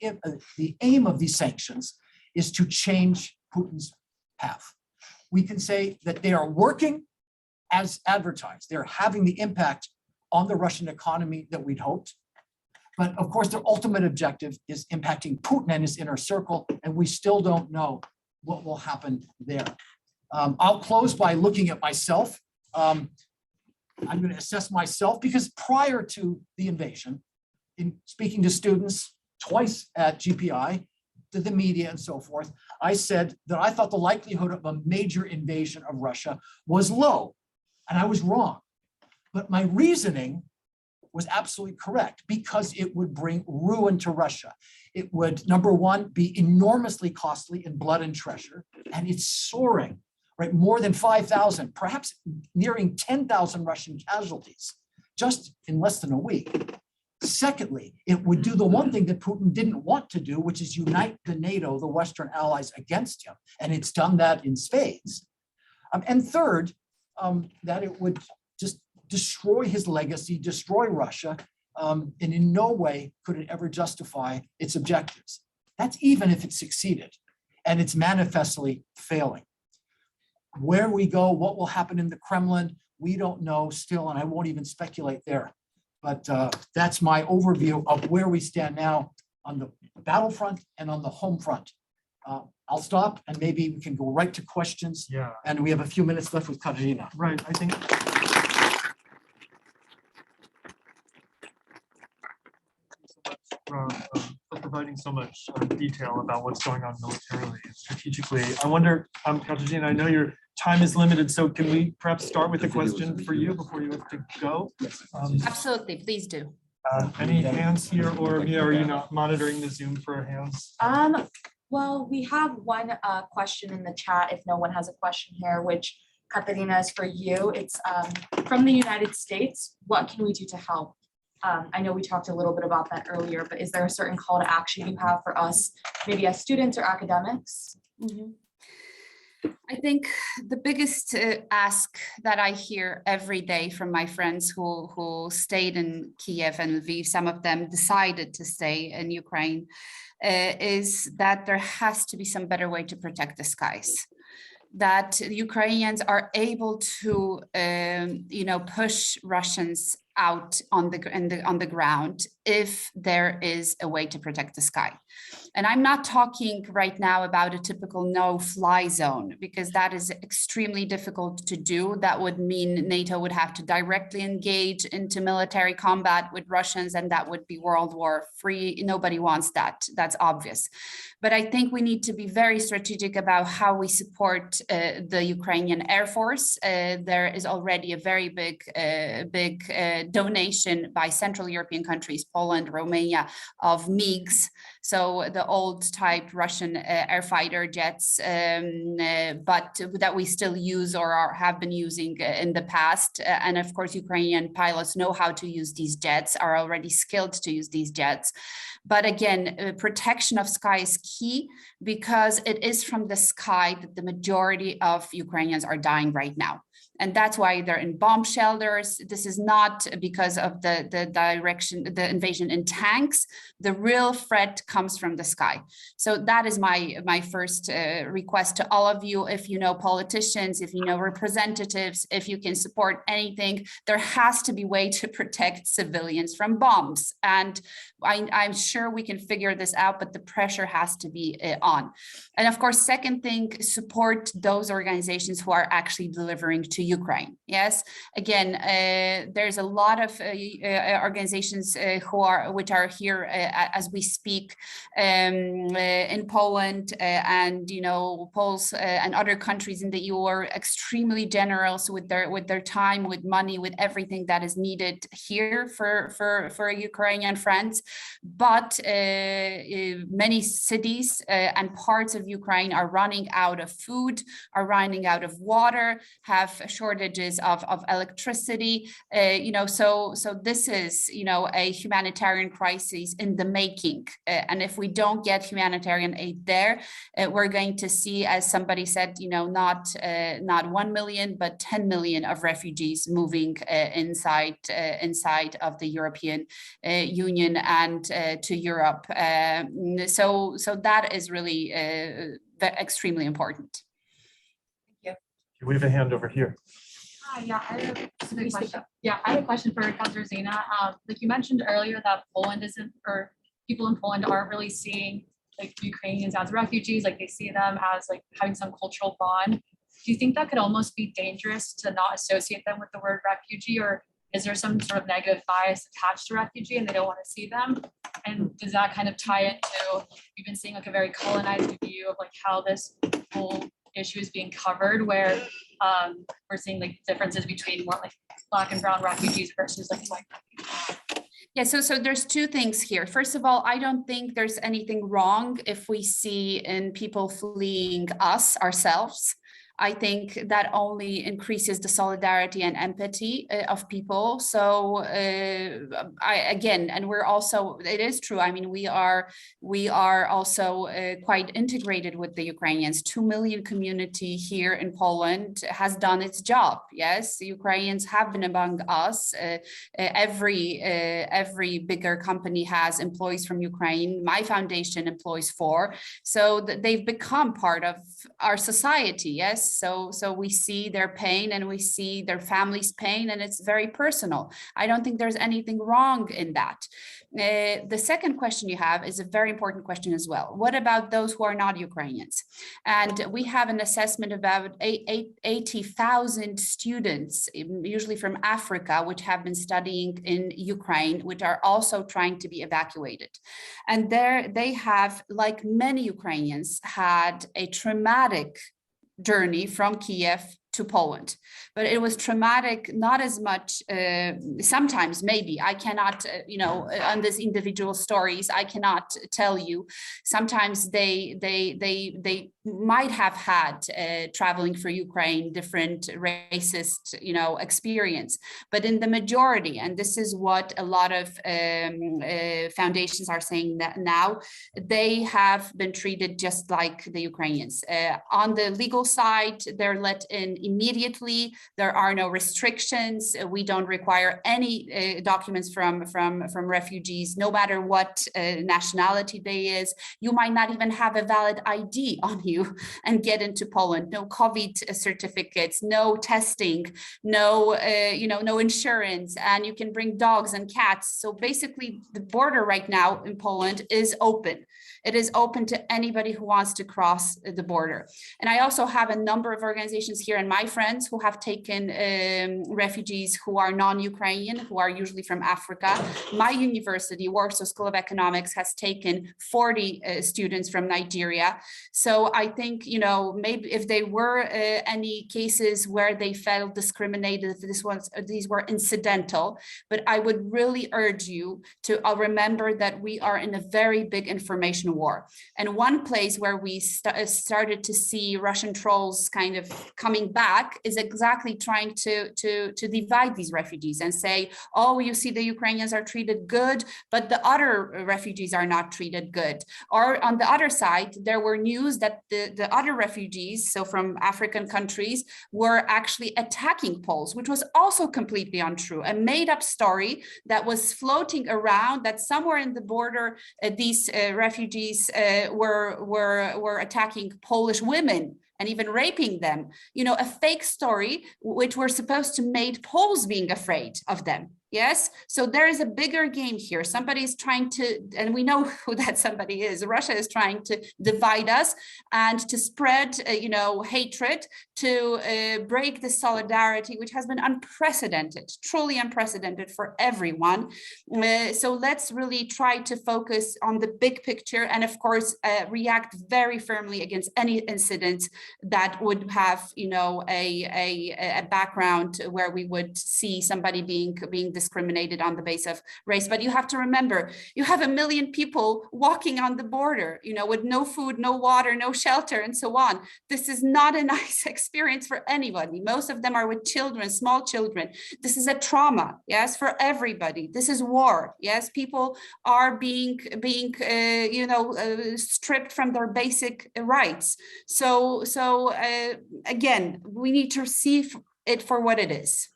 G: the aim of these sanctions is to change Putin's path. We can say that they are working as advertised. They're having the impact on the Russian economy that we'd hoped. But of course, their ultimate objective is impacting Putin and his inner circle, and we still don't know what will happen there. I'll close by looking at myself. I'm going to assess myself because prior to the invasion, in speaking to students twice at GPI, to the media and so forth, I said that I thought the likelihood of a major invasion of Russia was low, and I was wrong. But my reasoning was absolutely correct because it would bring ruin to Russia. It would, number one, be enormously costly in blood and treasure, and it's soaring, right? More than 5,000, perhaps nearing 10,000 Russian casualties just in less than a week. Secondly, it would do the one thing that Putin didn't want to do, which is unite the NATO, the Western allies, against him. And it's done that in spades. And third, that it would just destroy his legacy, destroy Russia, and in no way could it ever justify its objectives. That's even if it succeeded, and it's manifestly failing. Where we go, what will happen in the Kremlin, we don't know still, and I won't even speculate there. But that's my overview of where we stand now on the battlefront and on the home front. I'll stop and maybe we can go right to questions.
B: Yeah.
G: And we have a few minutes left with Katarzyna.
B: Right. I think. For providing so much detail about what's going on militarily and strategically. I wonder, Katarzyna, I know you're time is limited, so can we perhaps start with a question for you before you have to go?
F: Absolutely, please do.
B: Any hands here, or are you not monitoring the Zoom for hands?
E: Well, we have one question in the chat if no one has a question here, which Katarzyna is for you. It's from the United States. What can we do to help? I know we talked a little bit about that earlier, but is there a certain call to action you have for us, maybe as students or academics?
F: I think the biggest ask that I hear every day from my friends who stayed in Kiev and Lviv, some of them decided to stay in Ukraine, is that there has to be some better way to protect the skies. That Ukrainians are able to, push Russians out on the ground if there is a way to protect the sky. And I'm not talking right now about a typical no-fly zone, because that is extremely difficult to do. That would mean NATO would have to directly engage into military combat with Russians, and that would be World War III. Nobody wants that. That's obvious. But I think we need to be very strategic about how we support the Ukrainian Air Force. There is already a very big donation by Central European countries, Poland, Romania, of MiGs. So the old type Russian air fighter jets, but that we still use or have been using in the past. And of course, Ukrainian pilots know how to use these jets, are already skilled to use these jets. But again, protection of sky is key, because it is from the sky that the majority of Ukrainians are dying right now. And that's why they're in bomb shelters. This is not because of the invasion in tanks. The real threat comes from the sky. So that is my first request to all of you. If you know politicians, if you know representatives, if you can support anything, there has to be a way to protect civilians from bombs. And I'm sure we can figure this out, but the pressure has to be on. And of course, second thing, support those organizations who are actually delivering to Ukraine. Yes, again, there's a lot of organizations which are here as we speak in Poland, and Poles and other countries in the EU are extremely generous with their time, with money, with everything that is needed here for Ukrainian friends. But many cities and parts of Ukraine are running out of food, are running out of water, have shortages of electricity. So this is a humanitarian crisis in the making. And if we don't get humanitarian aid there, we're going to see, as somebody said, not 1 million, but 10 million of refugees moving inside of the European Union and to Europe. So that is really extremely important.
B: We have a hand over here.
H: Hi, yeah, I have a good question. Yeah, I have a question for Katarzyna. Like you mentioned earlier that Poland isn't, or people in Poland aren't really seeing like Ukrainians as refugees, like they see them as like having some cultural bond. Do you think that could almost be dangerous to not associate them with the word refugee, or is there some sort of negative bias attached to refugee and they don't want to see them? And does that kind of tie it to, you've been seeing like a very colonized view of like how this whole issue is being covered, where we're seeing like differences between more like Black and brown refugees versus like white refugees?
F: Yeah, so there's two things here. First of all, I don't think there's anything wrong if we see in people fleeing us ourselves. I think that only increases the solidarity and empathy of people. So and we're also, it is true. I mean, we are also quite integrated with the Ukrainians. 2 million community here in Poland has done its job. Yes, the Ukrainians have been among us. Every bigger company has employees from Ukraine. My foundation employs 4. So they've become part of our society. Yes. So we see their pain and we see their family's pain, and it's very personal. I don't think there's anything wrong in that. The second question you have is a very important question as well. What about those who are not Ukrainians? And we have an assessment about 80,000 students, usually from Africa, which have been studying in Ukraine, which are also trying to be evacuated. And there they have, like many Ukrainians, had a traumatic journey from Kiev to Poland. But it was traumatic, not as much, sometimes maybe, I cannot, on these individual stories, I cannot tell you. Sometimes they might have had, traveling for Ukraine, different racist, experience. But in the majority, and this is what a lot of foundations are saying that now, they have been treated just like the Ukrainians. On the legal side, they're let in immediately. There are no restrictions. We don't require any documents from refugees, no matter what nationality they is. You might not even have a valid ID on you and get into Poland. No COVID certificates, no testing, no insurance, and you can bring dogs and cats. So basically, the border right now in Poland is open. It is open to anybody who wants to cross the border. And I also have a number of organizations here and my friends who have taken refugees who are non-Ukrainian, who are usually from Africa. My university, Warsaw School of Economics, has taken 40 students from Nigeria. So I think, maybe if there were any cases where they felt discriminated, these were incidental, but I would really urge you to remember that we are in a very big information war. And one place where we started to see Russian trolls kind of coming back is exactly trying to divide these refugees and say, oh, you see, the Ukrainians are treated good, but the other refugees are not treated good. Or on the other side, there were news that the other refugees, so from African countries, were actually attacking Poles, which was also completely untrue. A made-up story that was floating around that somewhere in the border, these refugees were attacking Polish women and even raping them. A fake story which were supposed to make Poles being afraid of them. Yes, so there is a bigger game here. Somebody is trying to, and we know who that somebody is. Russia is trying to divide us and to spread, hatred, to break the solidarity, which has been unprecedented, truly unprecedented for everyone. So let's really try to focus on the big picture and, of course, react very firmly against any incidents that would have, a background where we would see somebody being discriminated on the basis of race. But you have to remember, you have 1 million people walking on the border, with no food, no water, no shelter, and so on. This is not a nice experience for anybody. Most of them are with children, small children. This is a trauma, yes, for everybody. This is war, yes. People are being stripped from their basic rights. So again, we need to see it for what it is.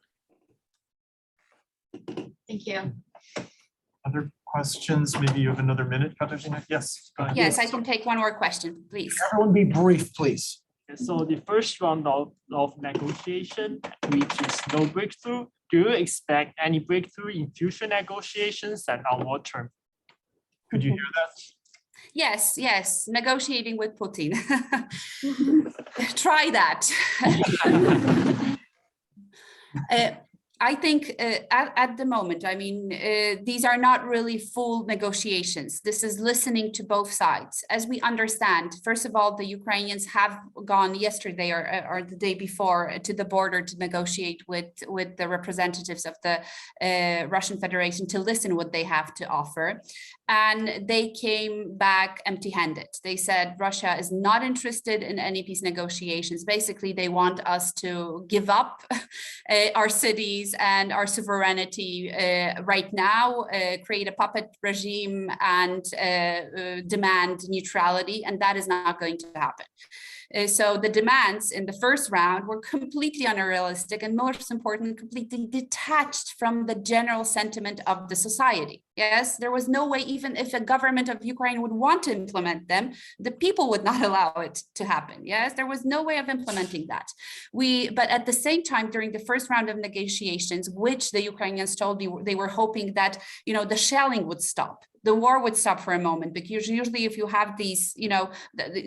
E: Thank you.
B: Other questions? Maybe you have another minute, Katarzyna? Yes. Go ahead.
F: Yes, I can take one more question, please.
G: Everyone be brief, please.
I: So the first round of negotiation, which is no breakthrough, do you expect any breakthrough in future negotiations and on what term?
B: Could you hear that?
F: Yes, negotiating with Putin. Try that. I think at the moment, these are not really full negotiations. This is listening to both sides. As we understand, first of all, the Ukrainians have gone yesterday or the day before to the border to negotiate with the representatives of the Russian Federation to listen what they have to offer. And they came back empty-handed. They said Russia is not interested in any peace negotiations. Basically, they want us to give up our cities and our sovereignty right now, create a puppet regime and demand neutrality, and that is not going to happen. So the demands in the first round were completely unrealistic and, most important, completely detached from the general sentiment of the society. Yes, there was no way, even if a government of Ukraine would want to implement them, the people would not allow it to happen. Yes, there was no way of implementing that. But at the same time, during the first round of negotiations, which the Ukrainians told me they were hoping that, the shelling would stop. The war would stop for a moment, because usually if you have these,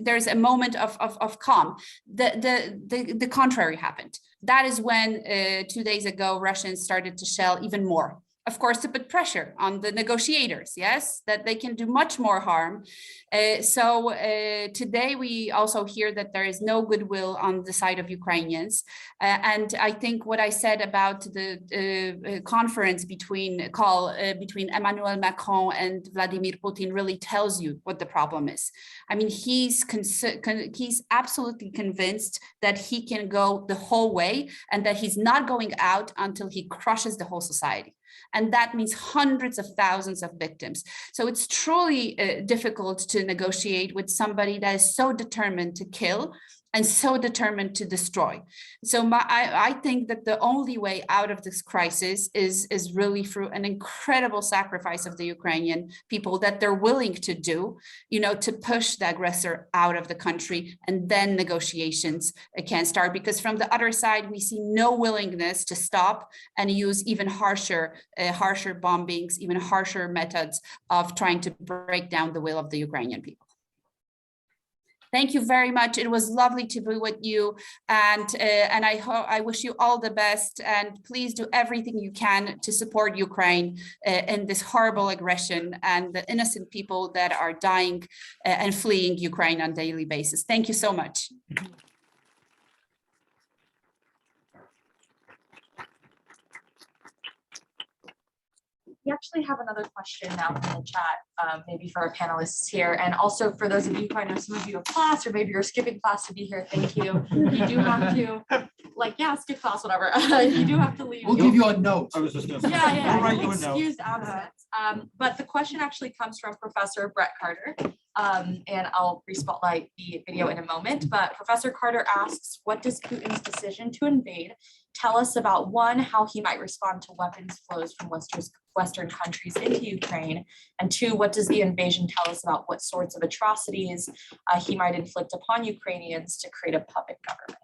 F: there's a moment of calm. The contrary happened. That is when 2 days ago, Russians started to shell even more. of course, to put pressure on the negotiators, yes, that they can do much more harm. Today we also hear that there is no goodwill on the side of Ukrainians. And I think what I said about the conference between Emmanuel Macron and Vladimir Putin really tells you what the problem is. I mean, he's absolutely convinced that he can go the whole way and that he's not going out until he crushes the whole society. And that means hundreds of thousands of victims. So it's truly difficult to negotiate with somebody that is so determined to kill and so determined to destroy. So I think that the only way out of this crisis is really through an incredible sacrifice of the Ukrainian people that they're willing to do, to push the aggressor out of the country, and then negotiations can start. Because from the other side, we see no willingness to stop and use even harsher bombings, even harsher methods of trying to break down the will of the Ukrainian people. Thank you very much. It was lovely to be with you, and I wish you all the best. And please do everything you can to support Ukraine in this horrible aggression and the innocent people that are dying and fleeing Ukraine on a daily basis. Thank you so much.
E: We actually have another question now from the chat, maybe for our panelists here, and also for those of you who I know some of you have class, or maybe you're skipping class to be here. Thank you. You do have to, skip class, whatever. You do have to leave.
G: We'll give you a note.
A: I was just gonna say.
E: Yeah,
A: I'll write you a note.
E: excused absence. But the question actually comes from Professor Brett Carter, and I'll respotlight the video in a moment. But Professor Carter asks, what does Putin's decision to invade tell us about, one, how he might respond to weapons flows from Western countries into Ukraine, and two, what does the invasion tell us about what sorts of atrocities he might inflict upon Ukrainians to create a puppet government?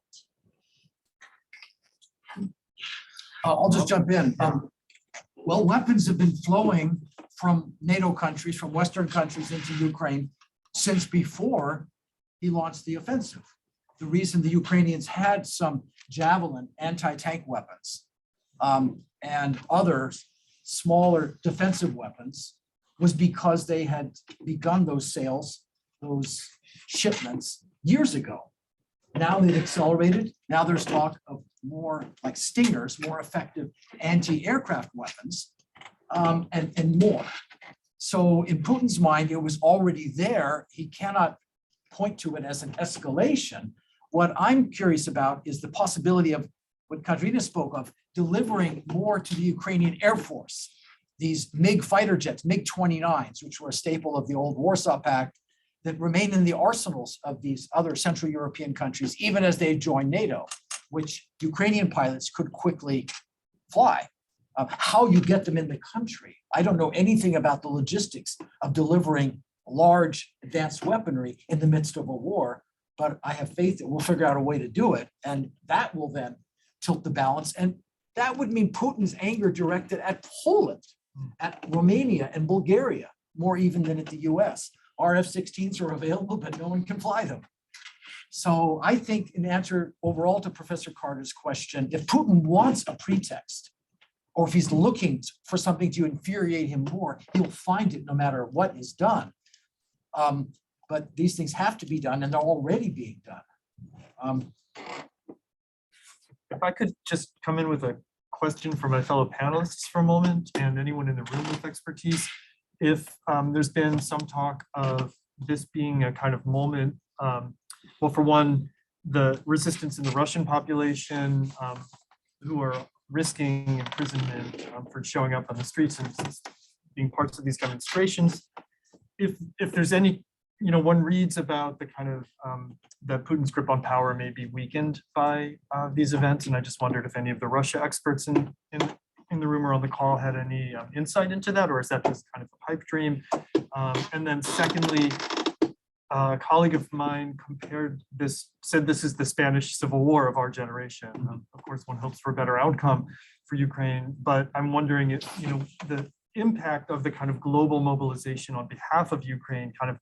G: I'll just jump in. Well, weapons have been flowing from NATO countries, from Western countries into Ukraine since before he launched the offensive. The reason the Ukrainians had some Javelin anti-tank weapons and other smaller defensive weapons was because they had begun those sales, those shipments years ago. Now they've accelerated. Now there's talk of more like Stingers, more effective anti-aircraft weapons, and more. So in Putin's mind, it was already there. He cannot point to it as an escalation. What I'm curious about is the possibility of what Katarzyna spoke of, delivering more to the Ukrainian Air Force, these MiG fighter jets, MiG-29s, which were a staple of the old Warsaw Pact, that remain in the arsenals of these other Central European countries, even as they joined NATO, which Ukrainian pilots could quickly fly. How you get them in the country, I don't know anything about the logistics of delivering large advanced weaponry in the midst of a war, but I have faith that we'll figure out a way to do it, and that will then tilt the balance. And that would mean Putin's anger directed at Poland, at Romania and Bulgaria, more even than at the US. Our F-16s are available, but no one can fly them. So I think, in answer overall to Professor Carter's question, if Putin wants a pretext, or if he's looking for something to infuriate him more, he'll find it no matter what is done. But these things have to be done, and they're already being done.
B: If I could just come in with a question for my fellow panelists for a moment, and anyone in the room with expertise. If there's been some talk of this being a kind of moment, well, for one, the resistance in the Russian population who are risking imprisonment for showing up on the streets and being parts of these demonstrations. If there's any, one reads about the kind of that Putin's grip on power may be weakened by these events, and I just wondered if any of the Russia experts in the room or on the call had any insight into that, or is that just kind of a pipe dream? And then secondly, a colleague of mine said this is the Spanish Civil War of our generation. Of course, one hopes for a better outcome for Ukraine, but I'm wondering if, the impact of the kind of global mobilization on behalf of Ukraine, kind of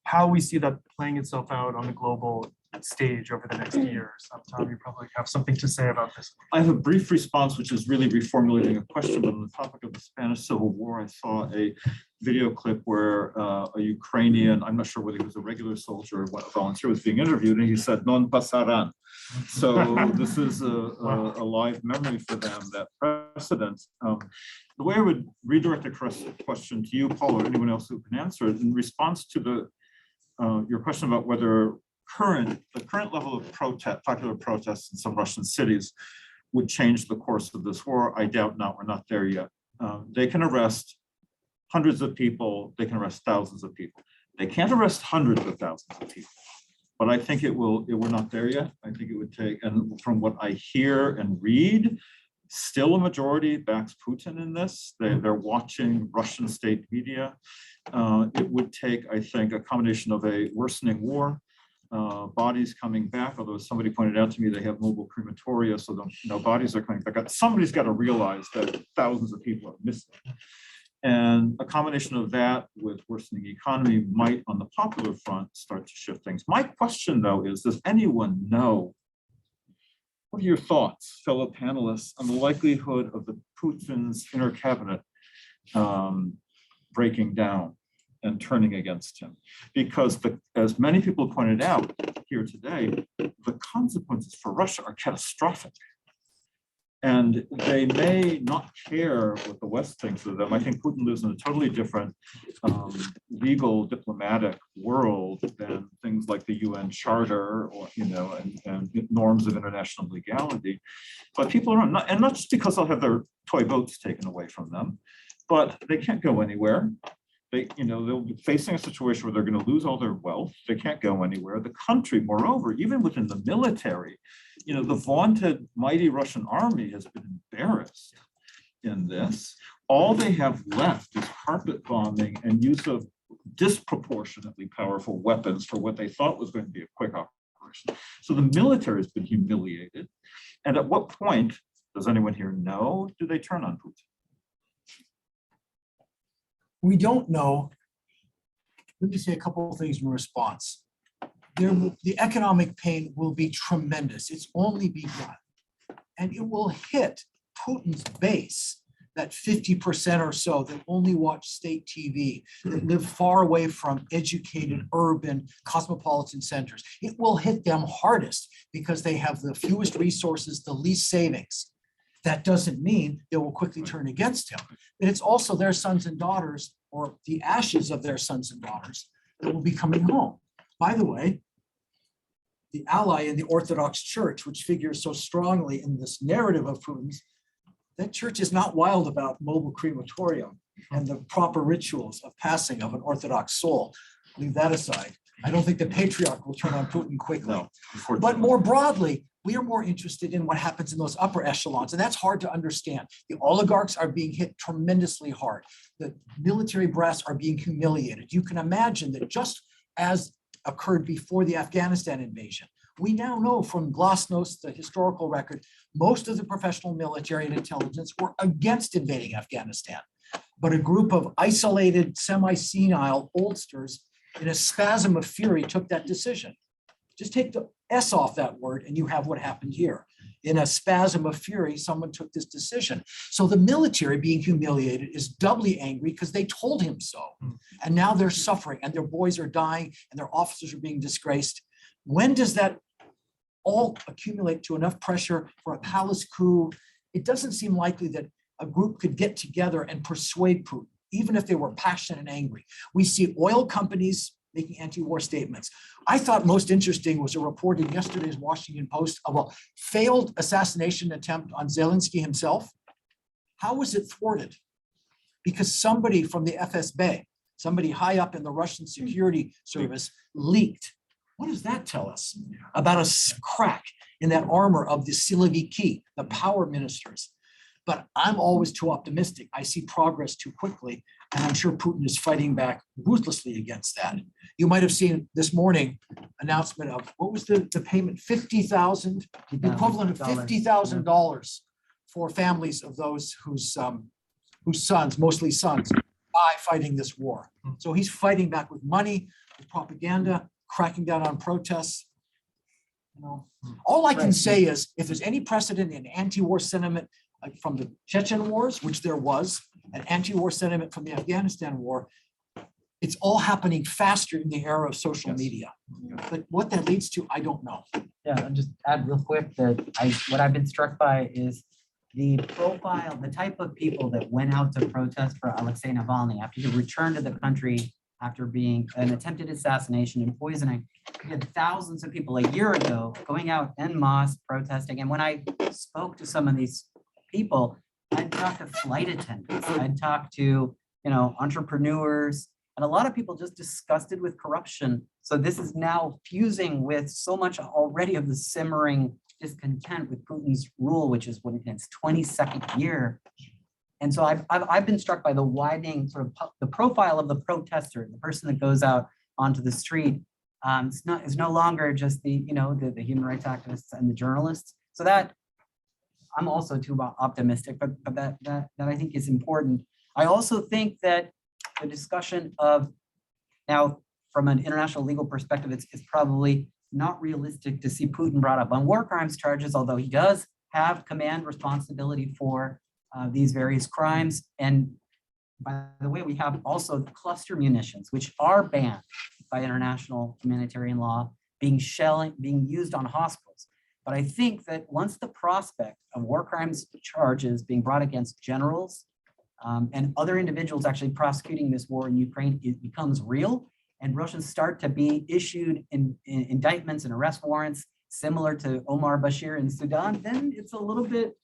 B: how we see that playing itself out on the global stage over the next years. Tom, you probably have something to say about this.
A: I have a brief response, which is really reformulating a question, but on the topic of the Spanish Civil War, I saw a video clip where a Ukrainian, I'm not sure whether he was a regular soldier or what, a volunteer, was being interviewed, and he said, "Non pasarán." So this is a live memory for them, that precedent. The way I would redirect the question to you, Paul, or anyone else who can answer it, in response to your question about whether the current level of popular protests in some Russian cities would change the course of this war, I doubt not. We're not there yet. They can arrest hundreds of people. They can arrest thousands of people. They can't arrest hundreds of thousands of people. But I think we're not there yet. I think it would take, and from what I hear and read, still a majority backs Putin in this. They're watching Russian state media. It would take, I think, a combination of a worsening war, bodies coming back, although somebody pointed out to me they have mobile crematoria, so the bodies are coming back. Somebody's got to realize that thousands of people are missing. And a combination of that with worsening economy might, on the popular front, start to shift things. My question, though, is, does anyone know, what are your thoughts, fellow panelists, on the likelihood of the Putin's inner cabinet breaking down and turning against him? Because as many people pointed out here today, the consequences for Russia are catastrophic. And they may not care what the West thinks of them. I think Putin lives in a totally different legal diplomatic world than things like the UN Charter, or and norms of international legality. But people are not, and not just because they'll have their toy boats taken away from them, but they can't go anywhere. They'll be facing a situation where they're going to lose all their wealth. They can't go anywhere. The country, moreover, even within the military, the vaunted mighty Russian army has been embarrassed in this. All they have left is carpet bombing and use of disproportionately powerful weapons for what they thought was going to be a quick operation. So the military has been humiliated. And at what point, does anyone here know, do they turn on Putin?
G: We don't know. Let me say a couple of things in response. The economic pain will be tremendous. It's only begun. And it will hit Putin's base, that 50% or so that only watch state TV, that live far away from educated, urban, cosmopolitan centers. It will hit them hardest because they have the fewest resources, the least savings. That doesn't mean they will quickly turn against him. And it's also their sons and daughters, or the ashes of their sons and daughters, that will be coming home. By the way, the ally in the Orthodox Church, which figures so strongly in this narrative of Putin's, that church is not wild about mobile crematorium and the proper rituals of passing of an Orthodox soul. Leave that aside. I don't think the patriarch will turn on Putin quickly.
A: No,
G: but more broadly, we are more interested in what happens in those upper echelons, and that's hard to understand. The oligarchs are being hit tremendously hard. The military brass are being humiliated. You can imagine that just as occurred before the Afghanistan invasion, we now know from Glasnost, the historical record, most of the professional military and intelligence were against invading Afghanistan. But a group of isolated, semi-senile oldsters in a spasm of fury took that decision. Just take the S off that word and you have what happened here. In a spasm of fury, someone took this decision. So the military being humiliated is doubly angry because they told him so. And now they're suffering and their boys are dying and their officers are being disgraced. When does that all accumulate to enough pressure for a palace coup? It doesn't seem likely that a group could get together and persuade Putin, even if they were passionate and angry. We see oil companies making anti-war statements. I thought most interesting was a report in yesterday's Washington Post of a failed assassination attempt on Zelensky himself. How was it thwarted? Because somebody from the FSB, somebody high up in the Russian security service, leaked. What does that tell us about a crack in that armor of the Siloviki, the power ministers? But I'm always too optimistic. I see progress too quickly, and I'm sure Putin is fighting back ruthlessly against that. You might have seen this morning announcement of, what was the payment? $50,000, the equivalent of $50,000 for families of those whose sons, mostly sons, die fighting this war. So he's fighting back with money, with propaganda, cracking down on protests. know, all I can
D: Right.
G: say is if there's any precedent in anti-war sentiment, like from the Chechen wars, which there was, an anti-war sentiment from the Afghanistan war, it's all happening faster in the era of social
A: Yes.
G: media. But what that leads to, I don't know.
D: Yeah, I'll just add real quick that what I've been struck by is the profile, the type of people that went out to protest for Alexei Navalny after he returned to the country after being an attempted assassination and poisoning. We had thousands of people a year ago going out en masse protesting. And when I spoke to some of these people, I'd talk to flight attendants, I'd talk to, entrepreneurs, and a lot of people just disgusted with corruption. So this is now fusing with so much already of the simmering discontent with Putin's rule, which is in its 22nd year. And so I've been struck by the widening sort of the profile of the protester, the person that goes out onto the street. It's no longer just the human rights activists and the journalists. So that I'm also too optimistic, but that I think is important. I also think that the discussion of now from an international legal perspective, it's probably not realistic to see Putin brought up on war crimes charges, although he does have command responsibility for these various crimes. And by the way, we have also cluster munitions, which are banned by international humanitarian law, being used on hospitals. But I think that once the prospect of war crimes charges being brought against generals and other individuals actually prosecuting this war in Ukraine, it becomes real, and Russians start to be issued in indictments and arrest warrants similar to Omar Bashir in Sudan, then it's a little bit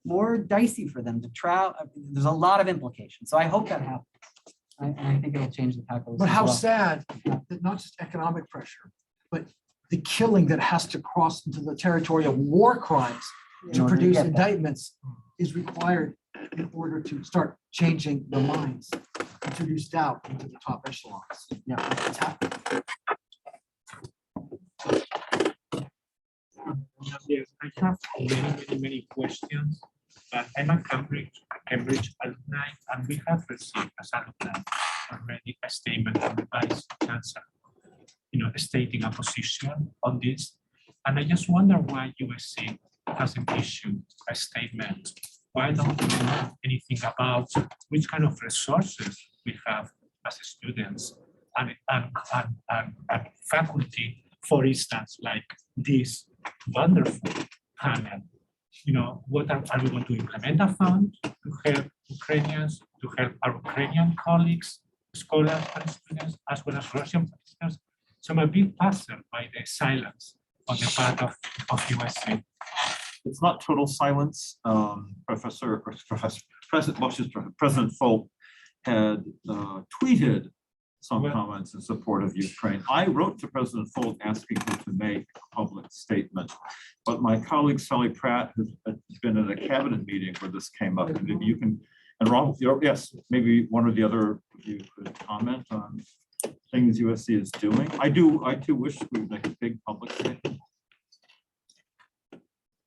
D: more dicey for them to try. There's a lot of implications. So I hope that happens. I think it'll change the calculus.
G: But
D: as
G: how
D: well.
G: sad that not just economic pressure, but the killing that has to cross into the territory of war crimes
D: In
G: to
D: order to
G: produce
D: get that.
G: indictments is required in order to start changing the minds, introduce doubt into the top echelons. Yeah, it's happening.
J: Yes, I have many questions, but I'm a Cambridge alumni, and we have received as alumni already a statement from the Vice Chancellor, stating a position on this. And I just wonder why USC hasn't issued a statement. Why don't we know anything about which kind of resources we have as students and faculty, for instance, like this wonderful panel? What are we going to implement a fund to help Ukrainians, to help our Ukrainian colleagues, scholars and students, as well as Russian participants? So I'm a bit puzzled by the silence on the part of USC.
A: It's not total silence. President Folk had tweeted some comments in support of Ukraine. I wrote to President Folk asking him to make a public statement, but my colleague Sally Pratt has been at a cabinet meeting where this came up, and maybe you can, and Ron, yes, maybe one or the other of you could comment on things USC is doing. I too wish we would make a big public statement.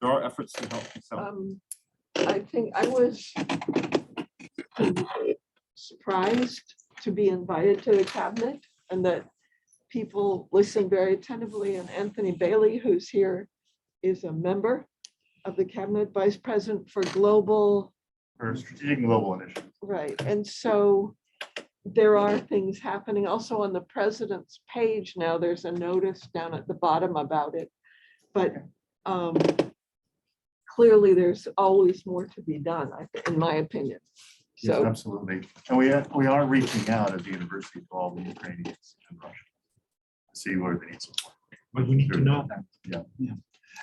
A: There are efforts to help.
K: I think I was surprised to be invited to the cabinet and that people listened very attentively. And Anthony Bailey, who's here, is a member of the cabinet vice president for
L: strategic global initiative.
K: Right. And so there are things happening also on the president's page now. There's a notice down at the bottom about it, but clearly there's always more to be done, in my opinion.
L: Yes,
K: So
L: absolutely. And we are reaching out at the university to all the Ukrainians in Russia to see where they need support.
J: But we need to know that.
G: Yeah.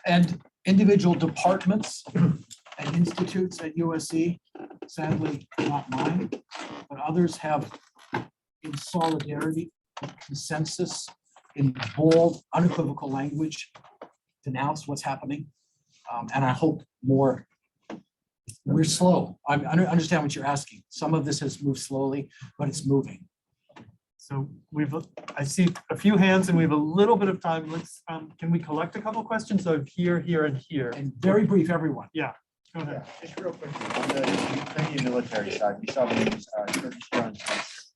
G: And individual departments and institutes at USC, sadly not mine, but others have in solidarity, consensus, in bold, unequivocal language, denounced what's happening. And I hope more. We're slow. I understand what you're asking. Some of this has moved slowly, but it's moving.
B: So I see a few hands and we have a little bit of time. Let's, can we collect a couple questions of here, and here?
G: And very brief, everyone.
B: Yeah, go ahead.
L: Just real quick, on the Ukrainian military side, we saw these Turkish drones, just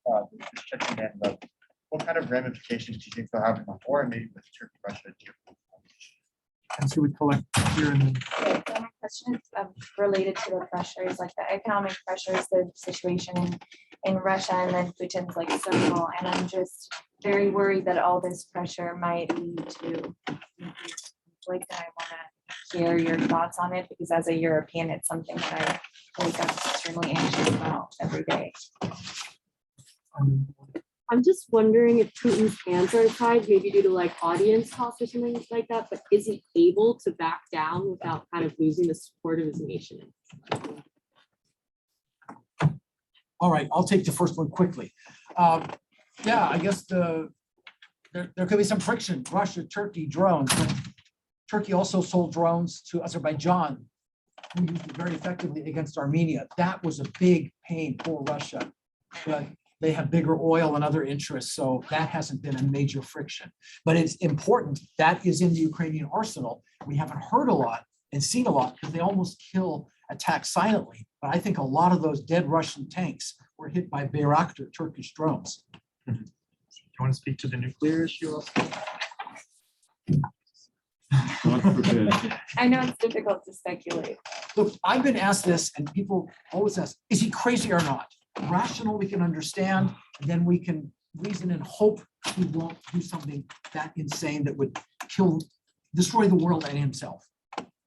L: checking in, but what kind of ramifications do you think they'll have in the war and maybe with Turkey, Russia?
B: And so we collect here and then.
E: So my question is related to the pressures, like the economic pressures, the situation in Russia, and then Putin's like circle. And I'm just very worried that all this pressure might lead to conflict. And I want to hear your thoughts on it, because as a European, it's something that I wake up extremely anxious about every day.
M: I'm just wondering if Putin's hands are tied, maybe due to like audience costs or something like that, but is he able to back down without kind of losing the support of his nation?
G: All right, I'll take the first one quickly. Yeah, I guess there could be some friction. Russia, Turkey, drones. But Turkey also sold drones to Azerbaijan, who used it very effectively against Armenia. That was a big pain for Russia. But they have bigger oil and other interests, so that hasn't been a major friction. But it's important, that is in the Ukrainian arsenal. We haven't heard a lot and seen a lot because they almost attack silently. But I think a lot of those dead Russian tanks were hit by Bayraktar Turkish drones.
B: Do you want to speak to the nuclear issue also?
A: God forbid.
E: I know it's difficult to speculate.
G: Look, I've been asked this and people always ask, is he crazy or not? Rational, we can understand, and then we can reason and hope he won't do something that insane that would destroy the world and himself,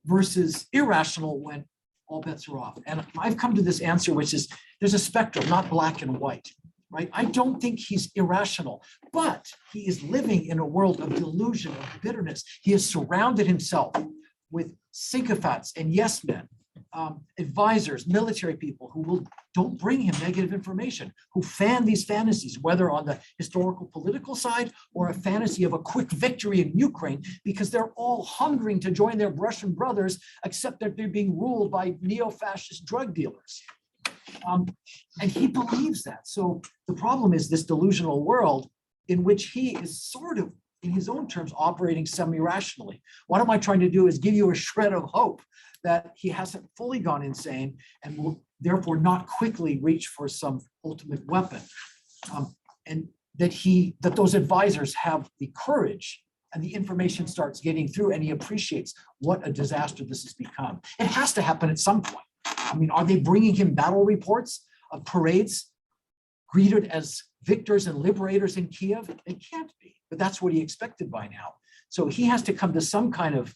G: versus irrational when all bets are off. And I've come to this answer, which is there's a spectrum, not black and white, right? I don't think he's irrational, but he is living in a world of delusion, of bitterness. He has surrounded himself with sycophants and yes men, advisors, military people who don't bring him negative information, who fan these fantasies, whether on the historical political side or a fantasy of a quick victory in Ukraine, because they're all hungering to join their Russian brothers, except that they're being ruled by neo-fascist drug dealers. And he believes that. So the problem is this delusional world in which he is sort of, in his own terms, operating semi-rationally. What am I trying to do is give you a shred of hope that he hasn't fully gone insane and will therefore not quickly reach for some ultimate weapon. And that those advisors have the courage and the information starts getting through and he appreciates what a disaster this has become. It has to happen at some point. I mean, are they bringing him battle reports of parades greeted as victors and liberators in Kiev? They can't be, but that's what he expected by now. So he has to come to some kind of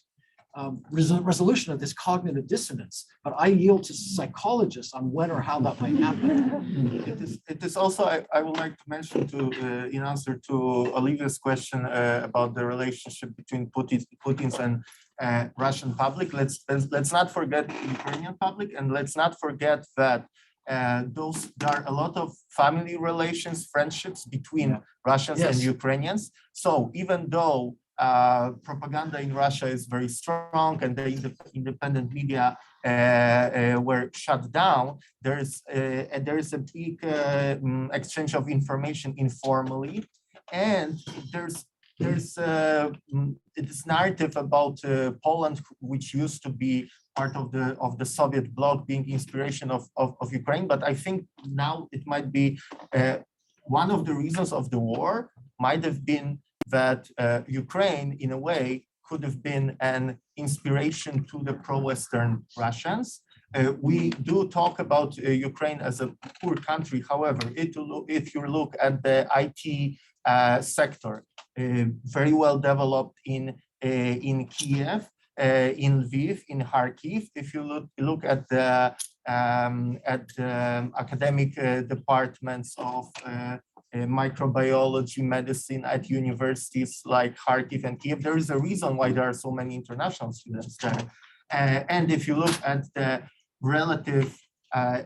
G: resolution of this cognitive dissonance, but I yield to psychologists on when or how that might happen.
C: It is also, I would like to mention in answer to Olivia's question about the relationship between Putin's and Russian public. Let's not forget the Ukrainian public, and let's not forget that there are a lot of family relations, friendships between Russians and Ukrainians. So even though propaganda in Russia is very strong and the independent media were shut down, there is a big exchange of information informally, and there's this narrative about Poland, which used to be part of the Soviet bloc, being inspiration of Ukraine. But I think now it might be one of the reasons of the war might have been that Ukraine, in a way, could have been an inspiration to the pro-Western Russians. We do talk about Ukraine as a poor country. However, if you look at the IT sector, very well developed in Kiev, in Lviv, in Kharkiv. If you look at the academic departments of microbiology, medicine at universities like Kharkiv and Kiev, there is a reason why there are so many international students there. And if you look at the relative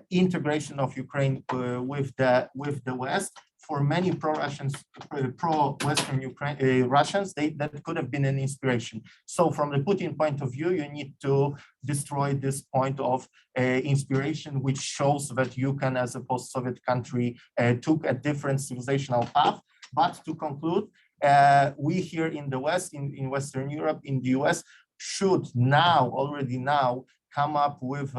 C: integration of Ukraine with the West, for many pro-Russians, pro-Western Russians, that could have been an inspiration. So from the Putin point of view, you need to destroy this point of inspiration, which shows that you can, as a post-Soviet country, took a different civilizational path. But to conclude, we here in the West, in Western Europe, in the US, should already now, come up with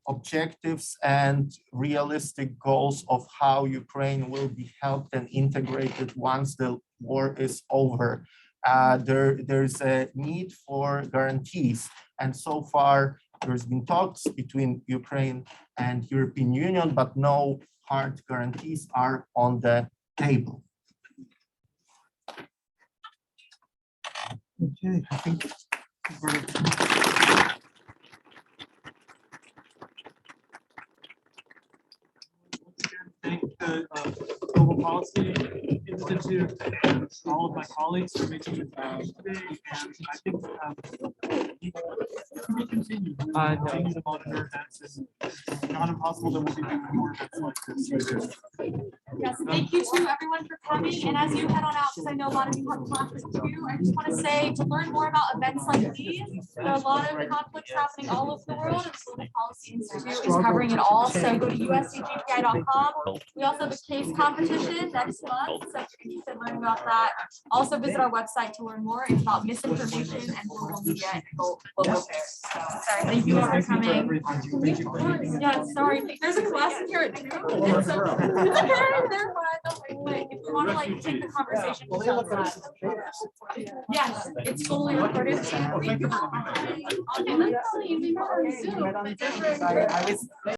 C: objectives and realistic goals of how Ukraine will be helped and integrated once the war is over. there's a need for guarantees. And so far, there's been talks between Ukraine and European Union, but no hard guarantees are on the table.
B: Okay, I think we're thank the Global Policy Institute and all of my colleagues for making it today. And I think we continue doing the monitor events, and it's not impossible that we'll be doing more events like this.
E: Yes, thank you to everyone for coming. And as you head on out, because I know a lot of you have classes too, I just want to say to learn more about events like these, there are a lot of conflicts happening all over the world, and Global Policy Institute is covering it all. So go to uscgpi.com. We also have a case competition next month, so if you're interested in learning about that, also visit our website to learn more. It's about misinformation and global media and global affairs. So, sorry, thank you all for coming. Yeah, sorry, there's a class in here at 2. And so, it's okay, they're fine. But if you want to like take the conversation, yes, it's totally recorded.
D: Thank you.
E: Okay, let's see. We were on Zoom.